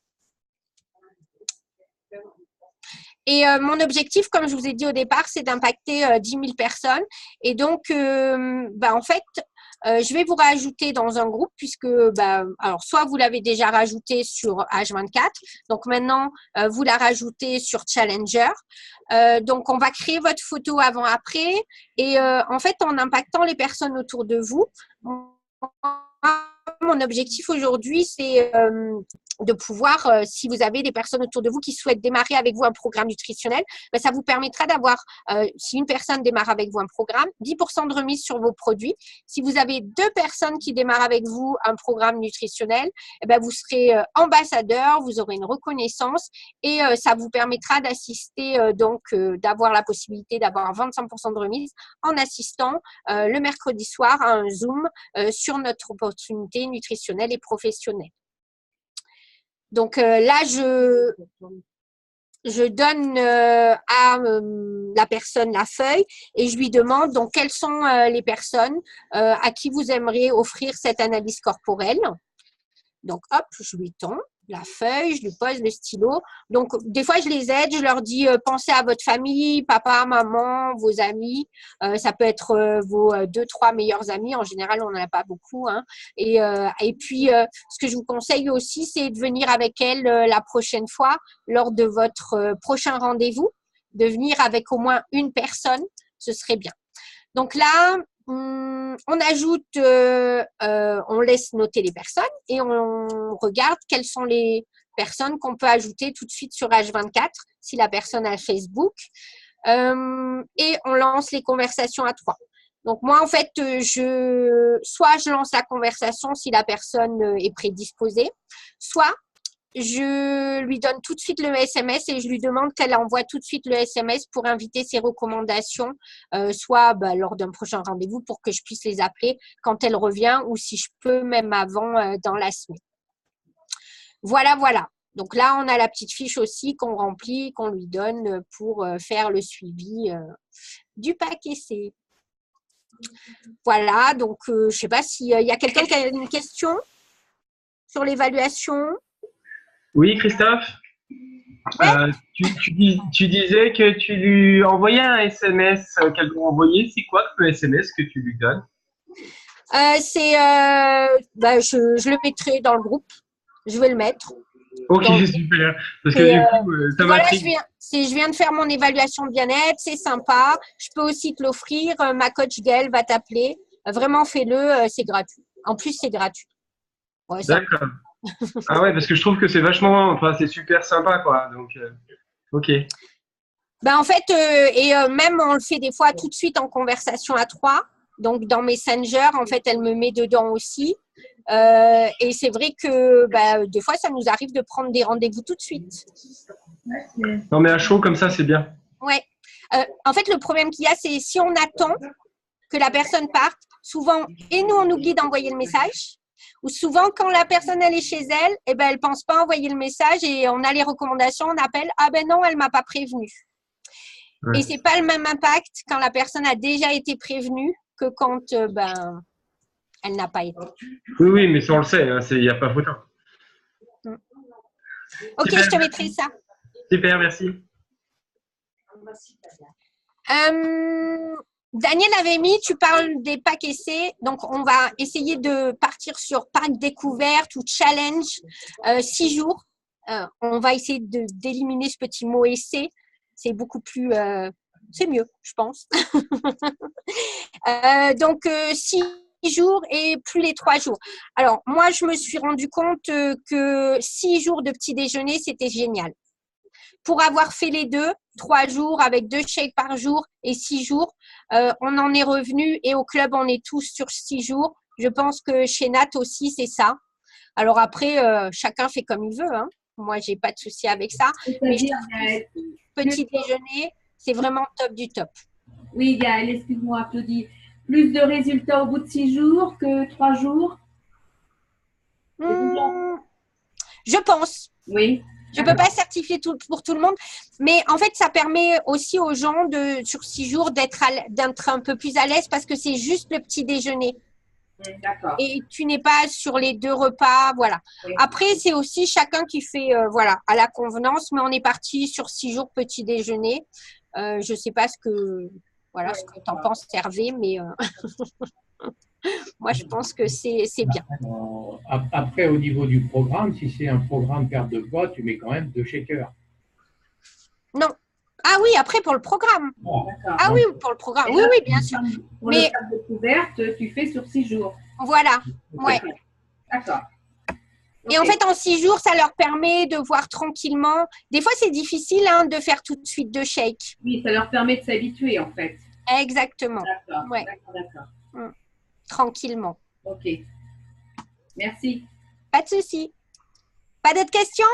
Et mon objectif, comme je vous ai dit au départ, c'est d'impacter 10 000 personnes. Et donc, en fait, je vais vous rajouter dans un groupe puisque, alors soit vous l'avez déjà rajouté sur H24, donc maintenant, vous la rajoutez sur Challenger. Donc, on va créer votre photo avant-après et en fait, en impactant les personnes autour de vous, mon objectif aujourd'hui, c'est de pouvoir, si vous avez des personnes autour de vous qui souhaitent démarrer avec vous un programme nutritionnel, ça vous permettra d'avoir, si une personne démarre avec vous un programme, 10% de remise sur vos produits. Si vous avez 2 personnes qui démarrent avec vous un programme nutritionnel, vous serez ambassadeur, vous aurez une reconnaissance et ça vous permettra d'assister, d'avoir la possibilité d'avoir 25% de remise en assistant le mercredi soir à un Zoom sur notre opportunités nutritionnelles et professionnelles. Donc là, je donne à la personne la feuille et je lui demande donc quelles sont les personnes à qui vous aimeriez offrir cette analyse corporelle. Donc, hop, je lui tends la feuille, je lui pose le stylo. Donc, des fois, je les aide, je leur dis pensez à votre famille, papa, maman, vos amis. Ça peut être vos 2-3 meilleurs amis. En général, on n'en a pas beaucoup. Hein. Et puis, ce que je vous conseille aussi, c'est de venir avec elle la prochaine fois, lors de votre prochain rendez-vous, de venir avec au moins une personne. Ce serait bien. Donc là, on ajoute, on laisse noter les personnes et on regarde quelles sont les personnes qu'on peut ajouter tout de suite sur H24 si la personne a Facebook et on lance les conversations à 3. Donc moi en fait, soit je lance la conversation si la personne est prédisposée, soit je lui donne tout de suite le SMS et je lui demande qu'elle envoie tout de suite le SMS pour inviter ses recommandations, soit lors d'un prochain rendez-vous pour que je puisse les appeler quand elle revient ou si je peux même avant dans la semaine. Voilà, voilà. Donc là, on a la petite fiche aussi qu'on remplit, qu'on lui donne pour faire le suivi du paquet C. Voilà, donc je ne sais pas s'il y a quelqu'un qui a une question sur l'évaluation. Oui, Christophe, tu disais que tu lui envoyais un SMS qu'elle doit envoyer. C'est quoi le SMS que tu lui donnes? Je le mettrai dans le groupe. Je vais le mettre. Ok, super. Parce que du coup, ça voilà, m'intrigue. je viens de faire mon évaluation de bien-être. C'est sympa. Je peux aussi te l'offrir. Ma coach Gaëlle va t'appeler. Vraiment, fais-le. C'est gratuit. En plus, c'est gratuit. Ouais, d'accord. Ah ouais, parce que je trouve que c'est vachement, enfin, c'est super sympa, quoi. Donc, ok. En fait, même on le fait des fois tout de suite en conversation à 3. Donc, dans Messenger, en fait, elle me met dedans aussi. Et c'est vrai que des fois, ça nous arrive de prendre des rendez-vous tout de suite. Non, mais à chaud, comme ça, c'est bien. Ouais. En fait, le problème qu'il y a, c'est si on attend que la personne parte, souvent, et nous, on oublie d'envoyer le message. Ou souvent, quand la personne elle est chez elle, elle ne pense pas envoyer le message et on a les recommandations, on appelle « Ah ben non, elle ne m'a pas prévenu ouais. ». Et ce n'est pas le même impact quand la personne a déjà été prévenue que quand elle n'a pas été. Oui, mais ça on le sait, il n'y a pas photo. Ok, super. Je te mettrai ça. Super, merci. Daniel avait mis, tu parles des packs essais, donc on va essayer de partir sur pack découverte ou challenge 6 jours. On va essayer d'éliminer ce petit mot essai, c'est beaucoup plus, c'est mieux, je pense. Donc 6 jours et plus les 3 jours. Alors moi, je me suis rendu compte que 6 jours de petit déjeuner, c'était génial. Pour avoir fait les 2, 3 jours avec 2 shakes par jour et 6 jours, on en est revenu et au club, on est tous sur 6 jours. Je pense que chez Nat aussi, c'est ça. Alors après, chacun fait comme il veut. Hein. Moi, j'ai pas de souci avec ça. Mais je trouve que petit déjeuner, c'est vraiment top du top. Oui, Gaëlle, excuse-moi, applaudis. Plus de résultats au bout de 6 jours que 3 jours? Je pense. Oui. Je ne peux pas certifier pour tout le monde, mais en fait, ça permet aussi aux gens sur 6 jours d'être un peu plus à l'aise parce que c'est juste le petit déjeuner. D'accord. Et tu n'es pas sur les 2 repas, voilà. Oui. Après, c'est aussi chacun qui fait, à la convenance, mais on est parti sur 6 jours petit déjeuner. Je ne sais pas ce que tu en penses, Hervé, mais moi, je pense que c'est bien. Après, au niveau du programme, si c'est un programme perte de poids, tu mets quand même 2 shakers. Non. Ah oui, après, pour le programme. Oh, ah oui, pour le programme. Oui, oui, bien sûr. Pour le pack découverte, tu fais sur 6 jours. Voilà, ouais. D'accord. Et en fait, en 6 jours, ça leur permet de voir tranquillement. Des fois, c'est difficile de faire tout de suite 2 shakes. Oui, ça leur permet de s'habituer, en fait. Exactement. D'accord, ouais. D'accord. Tranquillement. Ok. Merci. Pas de souci. Pas d'autres questions?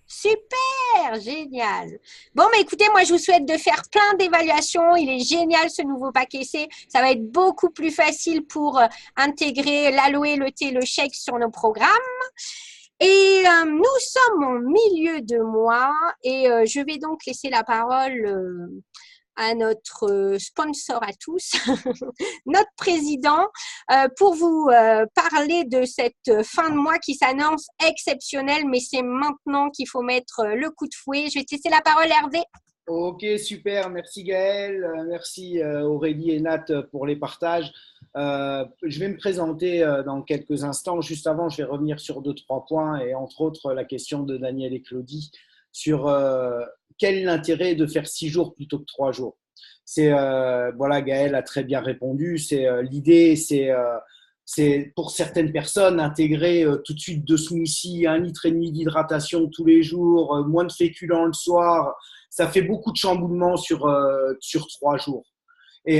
Super, génial. Bon, mais écoutez, moi, je vous souhaite de faire plein d'évaluations. Il est génial, ce nouveau paquet C. Ça va être beaucoup plus facile pour intégrer l'aloe, le thé, le shake sur nos programmes. Et nous sommes au milieu de mois et je vais donc laisser la parole à notre sponsor à tous, notre président, pour vous parler de cette fin de mois qui s'annonce exceptionnelle, mais c'est maintenant qu'il faut mettre le coup de fouet. Je vais te laisser la parole, Hervé. Ok, super. Merci Gaëlle. Merci Aurélie et Nat pour les partages. Je vais me présenter dans quelques instants. Juste avant, je vais revenir sur 2-3 points et entre autres la question de Daniel et Claudie sur quel est l'intérêt de faire 6 jours plutôt que 3 jours. Voilà, Gaëlle a très bien répondu. L'idée, c'est pour certaines personnes intégrer tout de suite 2 smoothies, 1,5 litre d'hydratation tous les jours, moins de féculents le soir. Ça fait beaucoup de chamboulements sur 3 jours. Et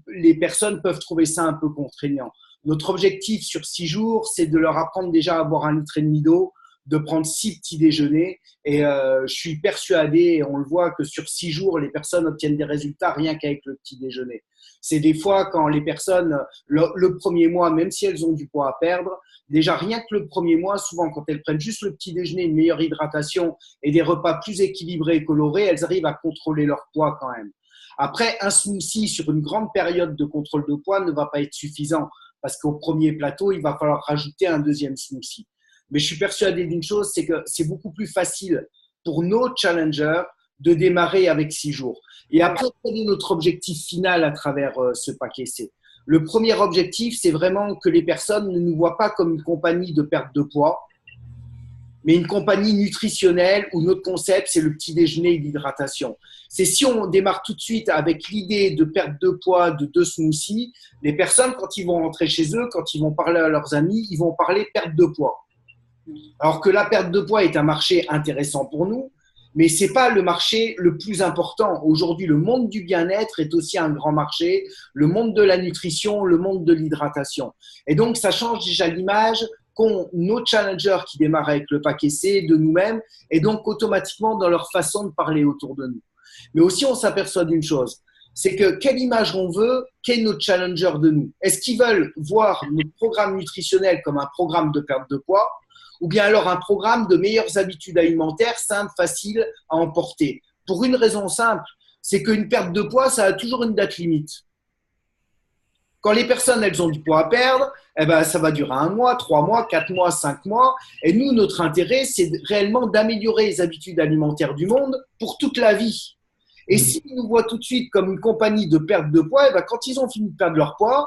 les personnes peuvent trouver ça un peu contraignant. Notre objectif sur 6 jours, c'est de leur apprendre déjà à boire 1,5 litre d'eau, de prendre 6 petits déjeuners. Et je suis persuadé, et on le voit, que sur 6 jours, les personnes obtiennent des résultats rien qu'avec le petit déjeuner. C'est des fois quand les personnes, le premier mois, même si elles ont du poids à perdre, déjà rien que le premier mois, souvent quand elles prennent juste le petit déjeuner, une meilleure hydratation et des repas plus équilibrés et colorés, elles arrivent à contrôler leur poids quand même. Après, un smoothie sur une grande période de contrôle de poids ne va pas être suffisant parce qu'au premier plateau, il va falloir rajouter un deuxième smoothie. Mais je suis persuadé d'une chose, c'est que c'est beaucoup plus facile pour nos challengers de démarrer avec 6 jours. Et après, quel est notre objectif final à travers ce paquet C? Le premier objectif, c'est vraiment que les personnes ne nous voient pas comme une compagnie de perte de poids, mais une compagnie nutritionnelle où notre concept, c'est le petit déjeuner et l'hydratation. C'est si on démarre tout de suite avec l'idée de perte de poids de 2 smoothies, les personnes, quand ils vont rentrer chez eux, quand ils vont parler à leurs amis, ils vont parler perte de poids. Alors que la perte de poids est un marché intéressant pour nous, mais ce n'est pas le marché le plus important. Aujourd'hui, le monde du bien-être est aussi un grand marché, le monde de la nutrition, le monde de l'hydratation. Et donc, ça change déjà l'image qu'ont nos challengers qui démarrent avec le paquet C de nous-mêmes et donc automatiquement dans leur façon de parler autour de nous. Mais aussi, on s'aperçoit d'une chose, c'est que quelle image on veut qu'est notre challenger de nous. Est-ce qu'ils veulent voir notre programme nutritionnel comme un programme de perte de poids ou bien alors un programme de meilleures habitudes alimentaires simples, faciles à emporter? Pour une raison simple, c'est qu'une perte de poids, ça a toujours une date limite. Quand les personnes, elles ont du poids à perdre, eh ben, ça va durer 1 mois, 3 mois, 4 mois, 5 mois. Et nous, notre intérêt, c'est réellement d'améliorer les habitudes alimentaires du monde pour toute la vie. Et s'ils nous voient tout de suite comme une compagnie de perte de poids, eh ben, quand ils ont fini de perdre leur poids,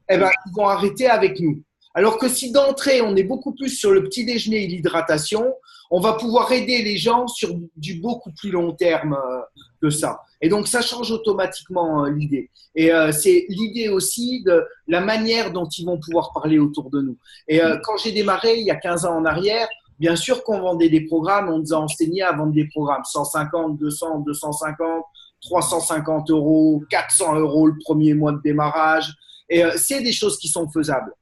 eh ben, ils vont arrêter avec nous. Alors que si d'entrée, on est beaucoup plus sur le petit déjeuner et l'hydratation, on va pouvoir aider les gens sur du beaucoup plus long terme que ça. Et donc, ça change automatiquement l'idée. Et c'est l'idée aussi de la manière dont ils vont pouvoir parler autour de nous. Et quand j'ai démarré, il y a 15 ans en arrière, bien sûr qu'on vendait des programmes, on nous a enseigné à vendre des programmes 150, 200, 250, 350 €, 400 € le premier mois de démarrage. Et c'est des choses qui sont faisables.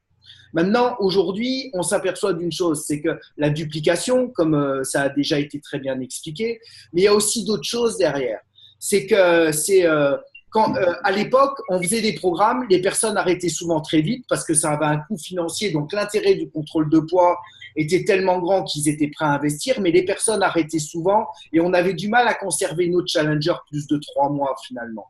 Maintenant, aujourd'hui, on s'aperçoit d'une chose, c'est que la duplication, comme ça a déjà été très bien expliqué, mais il y a aussi d'autres choses derrière. C'est que quand à l'époque, on faisait des programmes, les personnes arrêtaient souvent très vite parce que ça avait un coût financier. Donc, l'intérêt du contrôle de poids était tellement grand qu'ils étaient prêts à investir, mais les personnes arrêtaient souvent et on avait du mal à conserver notre challenger plus de 3 mois finalement.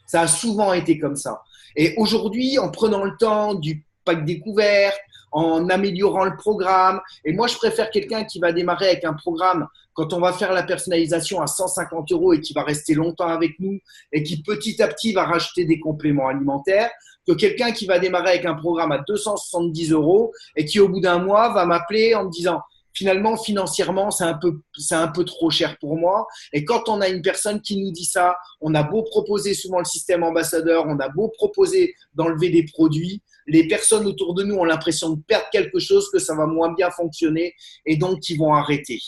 Ça a souvent été comme ça. Et aujourd'hui, en prenant le temps du pack découverte, en améliorant le programme. Et moi, je préfère quelqu'un qui va démarrer avec un programme quand on va faire la personnalisation à 150 € et qui va rester longtemps avec nous et qui petit à petit va rajouter des compléments alimentaires que quelqu'un qui va démarrer avec un programme à 270 € et qui, au bout d'1 mois, va m'appeler en me disant finalement, financièrement, c'est un peu trop cher pour moi. Et quand on a une personne qui nous dit ça, on a beau proposer souvent le système ambassadeur, on a beau proposer d'enlever des produits, les personnes autour de nous ont l'impression de perdre quelque chose, que ça va moins bien fonctionner et donc ils vont arrêter.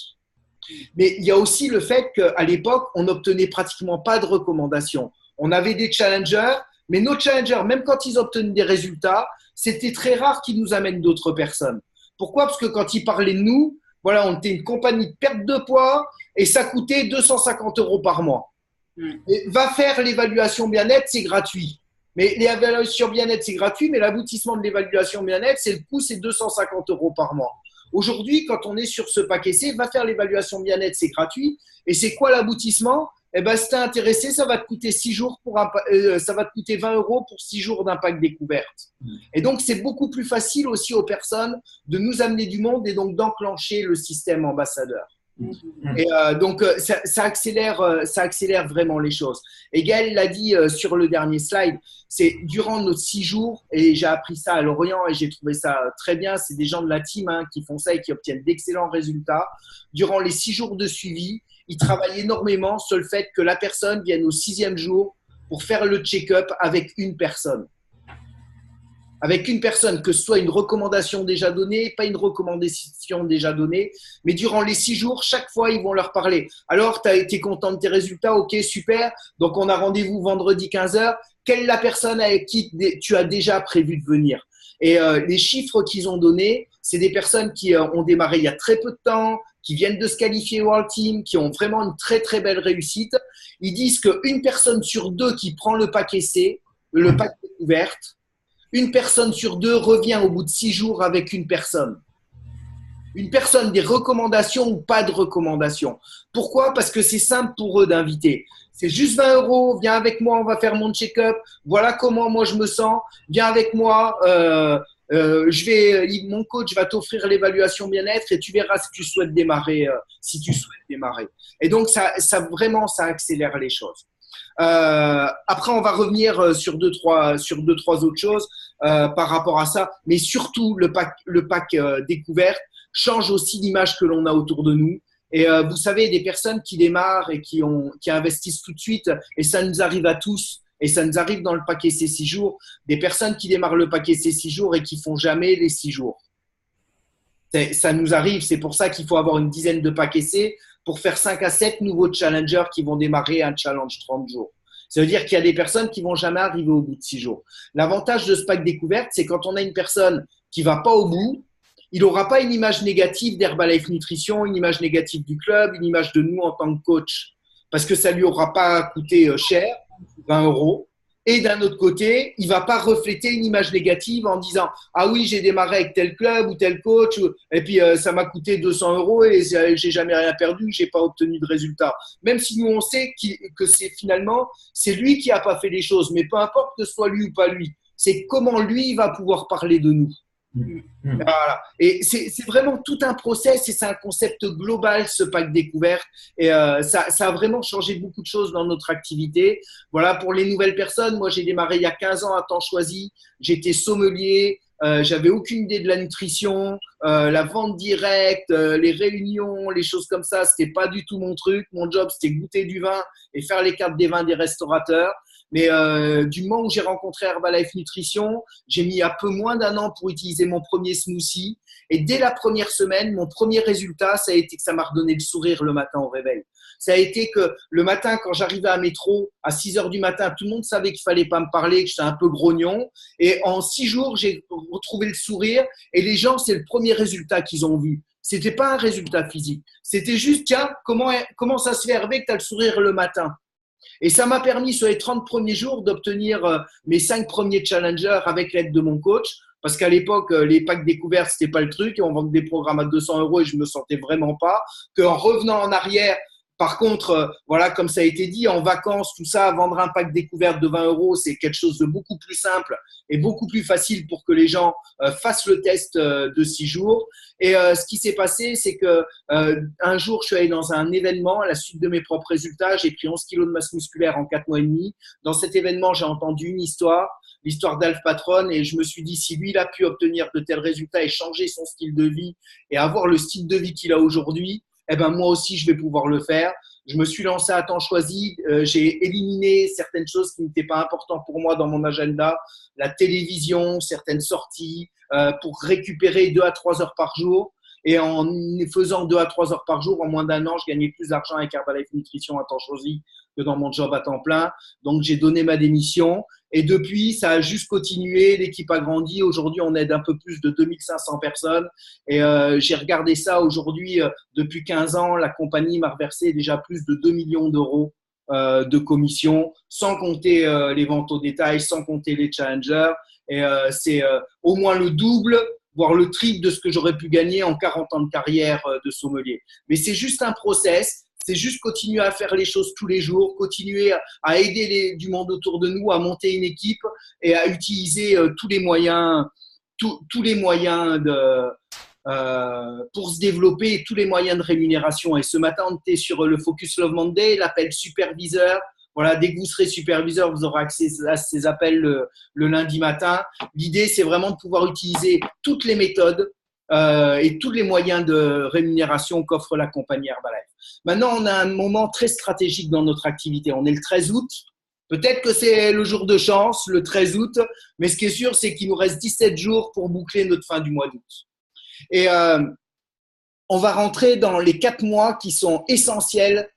Mais il y a aussi le fait qu'à l'époque, on n'obtenait pratiquement pas de recommandations. On avait des challengers, mais nos challengers, même quand ils obtenaient des résultats, c'était très rare qu'ils nous amènent d'autres personnes. Pourquoi? Parce que quand ils parlaient de nous, Voilà, on était une compagnie de perte de poids et ça coûtait 250 € par mois. Et va faire l'évaluation bien-être, c'est gratuit. Mais l'évaluation bien-être, c'est gratuit, mais l'aboutissement de l'évaluation bien-être, c'est le coût, c'est 250 € par mois. Aujourd'hui, quand on est sur ce paquet C, va faire l'évaluation bien-être, c'est gratuit. Et c'est quoi l'aboutissement? Eh ben, si t'es intéressé, ça va te coûter 6 jours ça va te coûter 20 € pour 6 jours d'impact découverte. Et donc, c'est beaucoup plus facile aussi aux personnes de nous amener du monde et donc d'enclencher le système ambassadeur. Et donc, ça accélère vraiment les choses. Et Gaël l'a dit sur le dernier slide, c'est durant nos 6 jours, et j'ai appris ça à Lorient et j'ai trouvé ça très bien, c'est des gens de la team qui font ça et qui obtiennent d'excellents résultats. Durant les 6 jours de suivi, ils travaillent énormément sur le fait que la personne vienne au 6e jour pour faire le check-up avec une personne. Avec une personne, que ce soit une recommandation déjà donnée, pas une recommandation déjà donnée, mais durant les 6 jours, chaque fois, ils vont leur parler. Alors, tu as été content de tes résultats? Ok, super. Donc, on a rendez-vous vendredi 15h. Quelle est la personne avec qui tu as déjà prévu de venir? Et les chiffres qu'ils ont donnés, c'est des personnes qui ont démarré il y a très peu de temps, qui viennent de se qualifier World Team, qui ont vraiment une très, très belle réussite. Ils disent qu'une personne sur 2 qui prend le paquet C, le paquet découverte, une personne sur 2 revient au bout de 6 jours avec une personne. Une personne, des recommandations ou pas de recommandations. Pourquoi? Parce que c'est simple pour eux d'inviter. C'est juste 20 €, viens avec moi, on va faire mon check-up. Voilà comment moi je me sens. Viens avec moi, mon coach va t'offrir l'évaluation bien-être et tu verras si tu souhaites démarrer. Et donc, ça accélère les choses. Après, on va revenir sur deux, trois autres choses par rapport à ça. Mais surtout, le pack découverte change aussi l'image que l'on a autour de nous. Et vous savez, des personnes qui démarrent et qui investissent tout de suite, et ça nous arrive à tous, et ça nous arrive dans le paquet C 6 jours, des personnes qui démarrent le paquet C 6 jours et qui font jamais les 6 jours. Ça nous arrive, c'est pour ça qu'il faut avoir une dizaine de paquets C pour faire 5 à 7 nouveaux challengers qui vont démarrer un challenge 30 jours. Ça veut dire qu'il y a des personnes qui vont jamais arriver au bout de 6 jours. L'avantage de ce pack découverte, c'est quand on a une personne qui va pas au bout, il n'aura pas une image négative d'Herbalife Nutrition, une image négative du club, une image de nous en tant que coach. Parce que ça lui aura pas coûté cher, 20 €. Et d'un autre côté, il va pas refléter une image négative en disant « Ah oui, j'ai démarré avec tel club ou tel coach et puis ça m'a coûté 200 € et j'ai jamais rien perdu, j'ai pas obtenu de résultat. » Même si nous, on sait que c'est lui qui a pas fait les choses. Mais peu importe que ce soit lui ou pas lui, c'est comment lui va pouvoir parler de nous. Voilà. Et c'est vraiment tout un process et c'est un concept global, ce pack découverte. Et ça a vraiment changé beaucoup de choses dans notre activité. Voilà, pour les nouvelles personnes, moi j'ai démarré il y a 15 ans à temps choisi. J'étais sommelier, j'avais aucune idée de la nutrition, la vente directe, les réunions, les choses comme ça, c'était pas du tout mon truc. Mon job, c'était goûter du vin et faire les cartes des vins des restaurateurs. Mais du moment où j'ai rencontré Herbalife Nutrition, j'ai mis un peu moins d'1 an pour utiliser mon premier smoothie. Et dès la première semaine, mon premier résultat, ça a été que ça m'a redonné le sourire le matin au réveil. Ça a été que le matin, quand j'arrivais à métro, à 6 h du matin, tout le monde savait qu'il fallait pas me parler, que j'étais un peu grognon. Et en 6 jours, j'ai retrouvé le sourire. Et les gens, c'est le premier résultat qu'ils ont vu. C'était pas un résultat physique. C'était juste, tiens, comment ça se fait, Hervé, que tu as le sourire le matin? Et ça m'a permis sur les 30 premiers jours d'obtenir mes 5 premiers challengers avec l'aide de mon coach. Parce qu'à l'époque, les packs découvertes, c'était pas le truc. Et on vendait des programmes à 200 € et je me sentais vraiment pas. Qu'en revenant en arrière, par contre, voilà, comme ça a été dit, en vacances, tout ça, vendre un pack découverte de 20 €, c'est quelque chose de beaucoup plus simple et beaucoup plus facile pour que les gens fassent le test de 6 jours. Et ce qui s'est passé, c'est que un jour, je suis allé dans un événement, à la suite de mes propres résultats, j'ai pris 11 kilos de masse musculaire en 4 mois et demi. Dans cet événement, j'ai entendu une histoire, l'histoire d'Alf Patron, et je me suis dit, si lui, il a pu obtenir de tels résultats et changer son style de vie et avoir le style de vie qu'il a aujourd'hui, eh ben moi aussi, je vais pouvoir le faire. Je me suis lancé à temps choisi. J'ai éliminé certaines choses qui n'étaient pas importantes pour moi dans mon agenda, la télévision, certaines sorties, pour récupérer 2 à 3 heures par jour. Et en faisant 2 à 3 heures par jour, en moins d'1 an, je gagnais plus d'argent avec Herbalife Nutrition à temps choisi que dans mon job à temps plein. Donc, j'ai donné ma démission. Et depuis, ça a juste continué. L'équipe a grandi. Aujourd'hui, on aide un peu plus de 2500 personnes. Et j'ai regardé ça aujourd'hui. Depuis 15 ans, la compagnie m'a reversé déjà plus de 2 millions d'euros de commissions, sans compter les ventes au détail, sans compter les challengers. Et c'est au moins le double, voire le triple de ce que j'aurais pu gagner en 40 ans de carrière de sommelier. Mais c'est juste un process. C'est juste continuer à faire les choses tous les jours, continuer à aider du monde autour de nous, à monter une équipe et à utiliser tous les moyens pour se développer, tous les moyens de rémunération. Et ce matin, on était sur le Focus Love Monday, l'appel superviseur. Voilà, dès que vous serez superviseur, vous aurez accès à ces appels le lundi matin. L'idée, c'est vraiment de pouvoir utiliser toutes les méthodes et tous les moyens de rémunération qu'offre la compagnie Herbalife. Maintenant, on a un moment très stratégique dans notre activité. On est le 13 août. Peut-être que c'est le jour de chance, le 13 août, mais ce qui est sûr, c'est qu'il nous reste 17 jours pour boucler notre fin du mois d'août. Et on va rentrer dans les 4 mois qui sont essentiels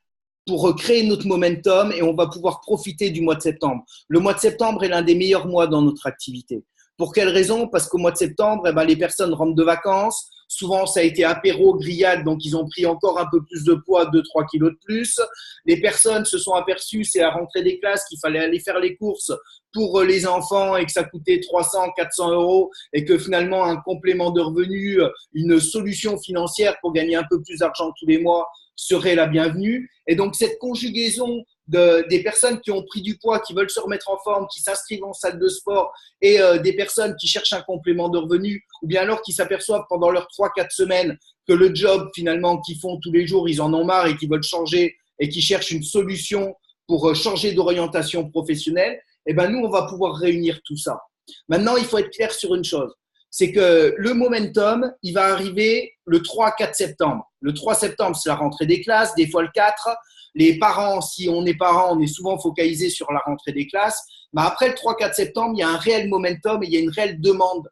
pour créer notre momentum et on va pouvoir profiter du mois de septembre. Le mois de septembre est l'un des meilleurs mois dans notre activité. Pour quelle raison? Parce qu'au mois de septembre, les personnes rentrent de vacances. Souvent, ça a été apéro, grillade, donc ils ont pris encore un peu plus de poids, 2-3 kilos de plus. Les personnes se sont aperçues, c'est la rentrée des classes, qu'il fallait aller faire les courses pour les enfants et que ça coûtait 300-400 euros et que finalement, un complément de revenus, une solution financière pour gagner un peu plus d'argent tous les mois serait la bienvenue. Et donc, cette conjugaison des personnes qui ont pris du poids, qui veulent se remettre en forme, qui s'inscrivent en salle de sport et des personnes qui cherchent un complément de revenus ou bien alors qui s'aperçoivent pendant leurs 3-4 semaines que le job finalement qu'ils font tous les jours, ils en ont marre et qu'ils veulent changer et qui cherchent une solution pour changer d'orientation professionnelle, eh ben nous, on va pouvoir réunir tout ça. Maintenant, il faut être clair sur une chose. C'est que le momentum, il va arriver le 3-4 septembre. Le 3 septembre, c'est la rentrée des classes, des fois le 4. Les parents, si on est parents, on est souvent focalisé sur la rentrée des classes. Mais après le 3-4 septembre, il y a un réel momentum et il y a une réelle demande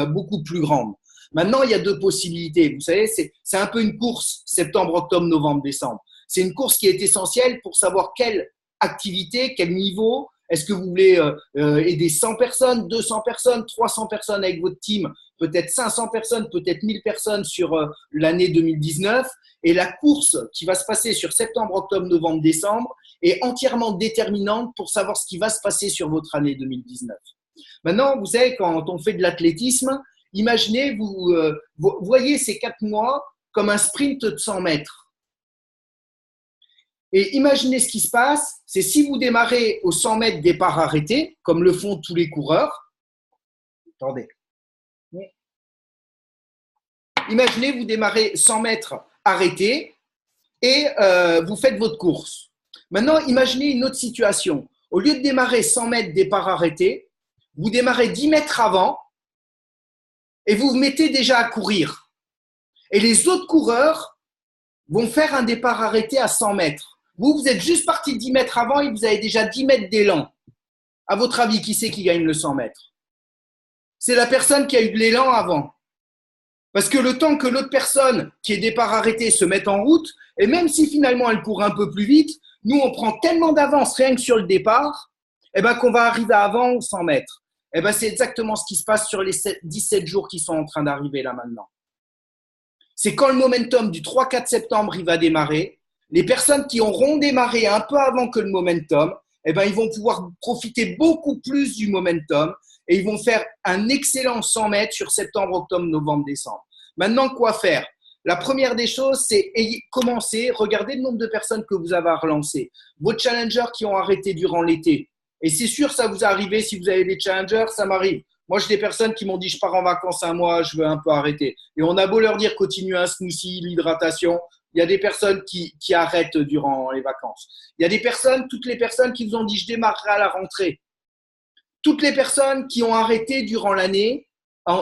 beaucoup plus grande. Maintenant, il y a 2 possibilités. Vous savez, c'est un peu une course septembre, octobre, novembre, décembre. C'est une course qui est essentielle pour savoir quelle activité, quel niveau. Est-ce que vous voulez aider 100 personnes, 200 personnes, 300 personnes avec votre team, peut-être 500 personnes, peut-être 1000 personnes sur l'année 2019? Et la course qui va se passer sur septembre, octobre, novembre, décembre est entièrement déterminante pour savoir ce qui va se passer sur votre année 2019. Maintenant, vous savez, quand on fait de l'athlétisme, imaginez, vous voyez ces 4 mois comme un sprint de 100 mètres. Et imaginez ce qui se passe, c'est si vous démarrez au 100 mètres départ arrêté, comme le font tous les coureurs. Attendez. Imaginez, vous démarrez 100 mètres arrêté et vous faites votre course. Maintenant, imaginez une autre situation. Au lieu de démarrer 100 mètres départ arrêté, vous démarrez 10 mètres avant et vous vous mettez déjà à courir. Et les autres coureurs vont faire un départ arrêté à 100 mètres. Vous êtes juste parti 10 mètres avant et vous avez déjà 10 mètres d'élan. À votre avis, qui c'est qui gagne le 100 mètres? C'est la personne qui a eu de l'élan avant. Parce que le temps que l'autre personne qui est départ arrêté se mette en route, et même si finalement elle court un peu plus vite, nous on prend tellement d'avance rien que sur le départ, qu'on va arriver avant 100 mètres. C'est exactement ce qui se passe sur les 17 jours qui sont en train d'arriver là maintenant. C'est quand le momentum du 3-4 septembre il va démarrer, les personnes qui auront démarré un peu avant que le momentum, ils vont pouvoir profiter beaucoup plus du momentum et ils vont faire un excellent 100 mètres sur septembre, octobre, novembre, décembre. Maintenant, quoi faire? La première des choses, c'est commencer, regardez le nombre de personnes que vous avez à relancer. Vos challengers qui ont arrêté durant l'été. Et c'est sûr, ça vous arrive si vous avez des challengers, ça m'arrive. Moi, j'ai des personnes qui m'ont dit, je pars en vacances 1 mois, je veux un peu arrêter. Et on a beau leur dire, continue un smoothie, l'hydratation. Il y a des personnes qui arrêtent durant les vacances. Il y a des personnes, toutes les personnes qui vous ont dit, je démarrerai à la rentrée. Toutes les personnes qui ont arrêté durant l'année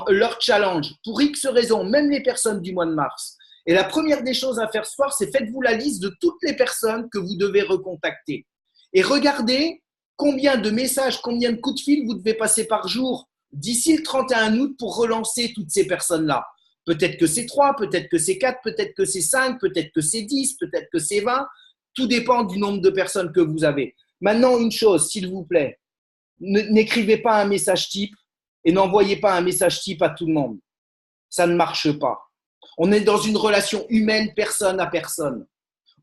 leur challenge, pour X raisons, même les personnes du mois de mars. Et la première des choses à faire ce soir, c'est faites-vous la liste de toutes les personnes que vous devez recontacter. Et regardez combien de messages, combien de coups de fil vous devez passer par jour d'ici le 31 août pour relancer toutes ces personnes-là. Peut-être que c'est 3, peut-être que c'est 4, peut-être que c'est 5, peut-être que c'est 10, peut-être que c'est 20. Tout dépend du nombre de personnes que vous avez. Maintenant, une chose, s'il vous plaît, n'écrivez pas un message type et n'envoyez pas un message type à tout le monde. Ça ne marche pas. On est dans une relation humaine, personne à personne.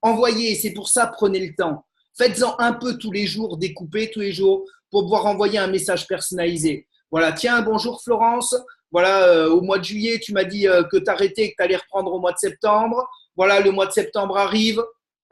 Envoyez, c'est pour ça, prenez le temps. Faites-en un peu tous les jours, découpez tous les jours pour pouvoir envoyer un message personnalisé. Voilà, tiens, bonjour Florence. Voilà, au mois de juillet, tu m'as dit que tu arrêtais et que tu allais reprendre au mois de septembre. Voilà, le mois de septembre arrive.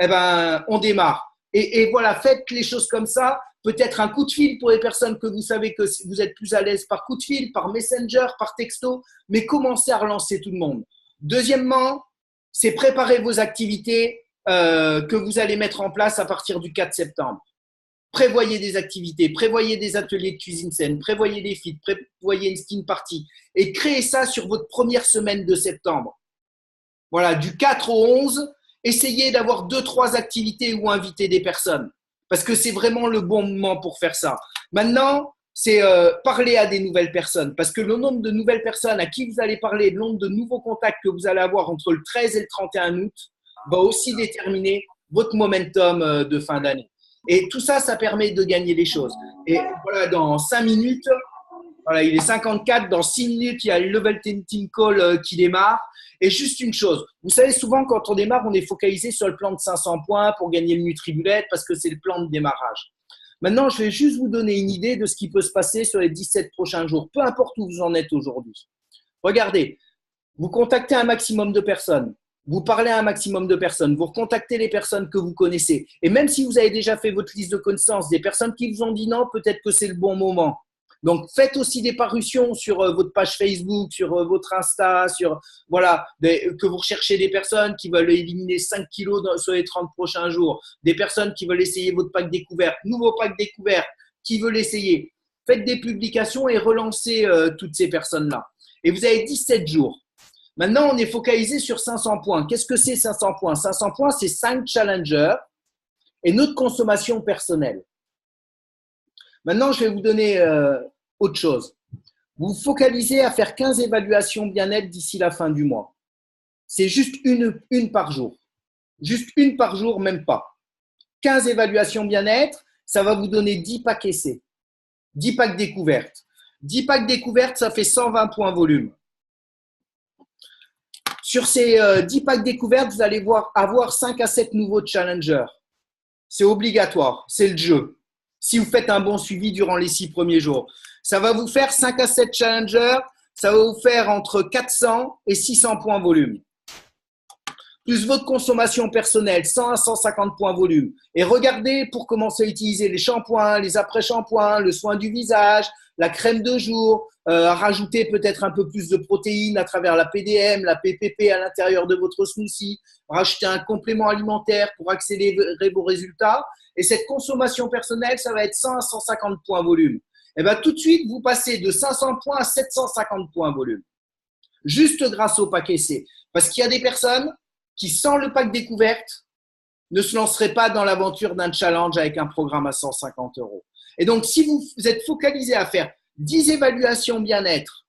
Eh ben, on démarre. Et voilà, faites les choses comme ça. Peut-être un coup de fil pour les personnes que vous savez que vous êtes plus à l'aise par coup de fil, par Messenger, par texto, mais commencez à relancer tout le monde. Deuxièmement, c'est préparer vos activités que vous allez mettre en place à partir du 4 septembre. Prévoyez des activités, prévoyez des ateliers de cuisine saine, prévoyez des feeds, prévoyez une skin party et créez ça sur votre première semaine de septembre. Voilà, du 4 au 11, essayez d'avoir 2-3 activités où inviter des personnes parce que c'est vraiment le bon moment pour faire ça. Maintenant, c'est parler à des nouvelles personnes parce que le nombre de nouvelles personnes à qui vous allez parler, le nombre de nouveaux contacts que vous allez avoir entre le 13 et le 31 août va aussi déterminer votre momentum de fin d'année. Et tout ça, ça permet de gagner des choses. Et voilà, dans 5 minutes, voilà, il est 54, dans 6 minutes, il y a le Level 10 Team Call qui démarre. Et juste une chose, vous savez, souvent quand on démarre, on est focalisé sur le plan de 500 points pour gagner le Nutribullet parce que c'est le plan de démarrage. Maintenant, je vais juste vous donner une idée de ce qui peut se passer sur les 17 prochains jours, peu importe où vous en êtes aujourd'hui. Regardez, vous contactez un maximum de personnes. Vous parlez à un maximum de personnes, vous recontactez les personnes que vous connaissez. Et même si vous avez déjà fait votre liste de connaissances, des personnes qui vous ont dit non, peut-être que c'est le bon moment. Donc, faites aussi des parutions sur votre page Facebook, sur votre Insta, sur voilà, que vous recherchez des personnes qui veulent éliminer 5 kilos sur les 30 prochains jours, des personnes qui veulent essayer votre pack découverte, nouveau pack découverte, qui veulent essayer. Faites des publications et relancez toutes ces personnes-là. Et vous avez 17 jours. Maintenant, on est focalisé sur 500 points. Qu'est-ce que c'est 500 points? 500 points, c'est 5 challengers et notre consommation personnelle. Maintenant, je vais vous donner autre chose. Vous vous focalisez à faire 15 évaluations bien-être d'ici la fin du mois. C'est juste une par jour. Juste une par jour, même pas. 15 évaluations bien-être, ça va vous donner 10 packs essais. 10 packs découvertes. 10 packs découvertes, ça fait 120 points volume. Sur ces 10 packs découvertes, vous allez avoir 5 à 7 nouveaux challengers. C'est obligatoire, c'est le jeu. Si vous faites un bon suivi durant les 6 premiers jours. Ça va vous faire 5 à 7 challengers, ça va vous faire entre 400 et 600 points volume. Plus votre consommation personnelle, 100 à 150 points volume. Et regardez pour commencer à utiliser les shampoings, les après-shampoings, le soin du visage, la crème de jour, rajouter peut-être un peu plus de protéines à travers la PDM, la PPP à l'intérieur de votre smoothie, rajouter un complément alimentaire pour accélérer vos résultats. Et cette consommation personnelle, ça va être 100 à 150 points volume. Et bien tout de suite, vous passez de 500 points à 750 points volume. Juste grâce au pack essai. Parce qu'il y a des personnes qui, sans le pack découverte, ne se lanceraient pas dans l'aventure d'un challenge avec un programme à 150 €. Et donc, si vous êtes focalisé à faire 10 évaluations bien-être,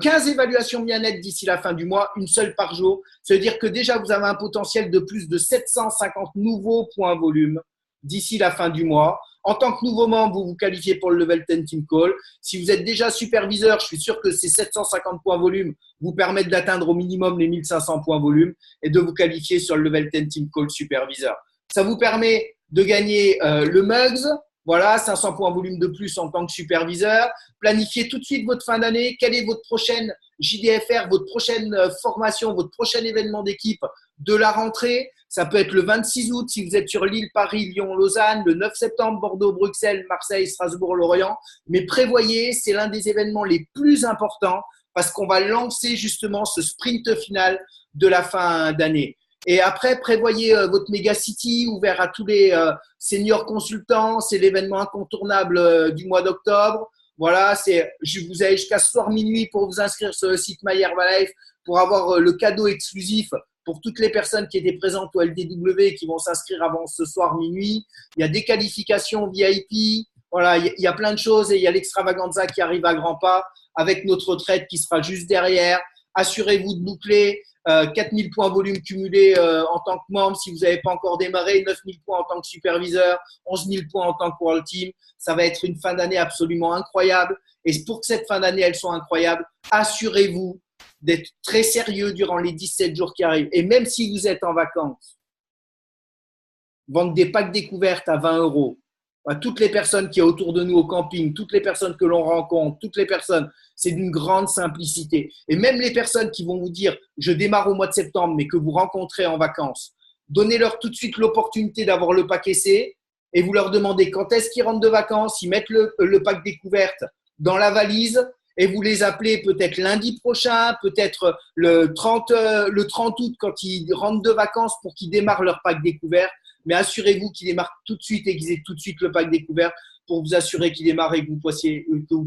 15 évaluations bien-être d'ici la fin du mois, une seule par jour, ça veut dire que déjà, vous avez un potentiel de plus de 750 nouveaux points volume d'ici la fin du mois. En tant que nouveau membre, vous vous qualifiez pour le Level 10 Team Call. Si vous êtes déjà superviseur, je suis sûr que ces 750 points volume vous permettent d'atteindre au minimum les 1500 points volume et de vous qualifier sur le Level 10 Team Call superviseur. Ça vous permet de gagner le MUGS. Voilà, 500 points volume de plus en tant que superviseur. Planifiez tout de suite votre fin d'année. Quelle est votre prochaine JDFR, votre prochaine formation, votre prochain événement d'équipe de la rentrée? Ça peut être le 26 août si vous êtes sur Lille, Paris, Lyon, Lausanne, le 9 septembre, Bordeaux, Bruxelles, Marseille, Strasbourg, Lorient. Mais prévoyez, c'est l'un des événements les plus importants parce qu'on va lancer justement ce sprint final de la fin d'année. Et après, prévoyez votre Mega City ouvert à tous les seniors consultants. C'est l'événement incontournable du mois d'octobre. Voilà, vous avez jusqu'à ce soir minuit pour vous inscrire sur le site My Herbalife pour avoir le cadeau exclusif pour toutes les personnes qui étaient présentes au LDW et qui vont s'inscrire avant ce soir minuit. Il y a des qualifications VIP. Voilà, il y a plein de choses et il y a l'extravaganza qui arrive à grands pas avec notre retraite qui sera juste derrière. Assurez-vous de boucler. 4000 points volume cumulé en tant que membre si vous n'avez pas encore démarré, 9000 points en tant que superviseur, 11 000 points en tant que World Team. Ça va être une fin d'année absolument incroyable. Et pour que cette fin d'année, elle soit incroyable, assurez-vous d'être très sérieux durant les 17 jours qui arrivent. Et même si vous êtes en vacances, vendre des packs découvertes à 20 €. À toutes les personnes qui sont autour de nous au camping, toutes les personnes que l'on rencontre, toutes les personnes, c'est d'une grande simplicité. Et même les personnes qui vont vous dire « je démarre au mois de septembre », mais que vous rencontrez en vacances, donnez-leur tout de suite l'opportunité d'avoir le pack essai et vous leur demandez quand est-ce qu'ils rentrent de vacances, ils mettent le pack découverte dans la valise et vous les appelez peut-être lundi prochain, peut-être le 30 août quand ils rentrent de vacances pour qu'ils démarrent leur pack découvert. Mais assurez-vous qu'ils démarrent tout de suite et qu'ils aient tout de suite le pack découvert pour vous assurer qu'ils démarrent et que vous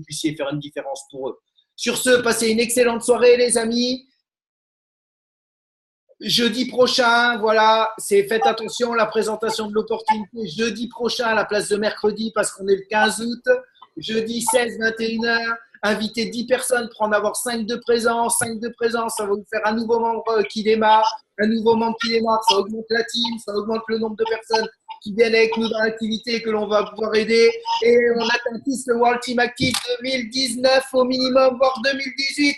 puissiez faire une différence pour eux. Sur ce, passez une excellente soirée les amis. Jeudi prochain, voilà, faites attention, la présentation de l'opportunité. Jeudi prochain à la place de mercredi parce qu'on est le 15 août. Jeudi 16, 21h. Invitez 10 personnes pour en avoir 5 de présence. 5 de présence, ça va vous faire un nouveau membre qui démarre. Un nouveau membre qui démarre, ça augmente la team, ça augmente le nombre de personnes qui viennent avec nous dans l'activité que l'on va pouvoir aider. Et on atteint tous le World Team Active 2019 au minimum, voire 2018.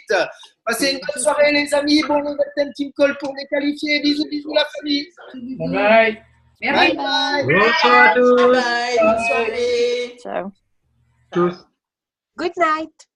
Passez une bonne soirée les amis. Bon Overtime Team Call pour les qualifier. Bisous, bisous la famille. Bye bye. Merci. Bye bye. Bonsoir à tous. Bye bye. Bonne soirée. Ciao. Tous. Good night.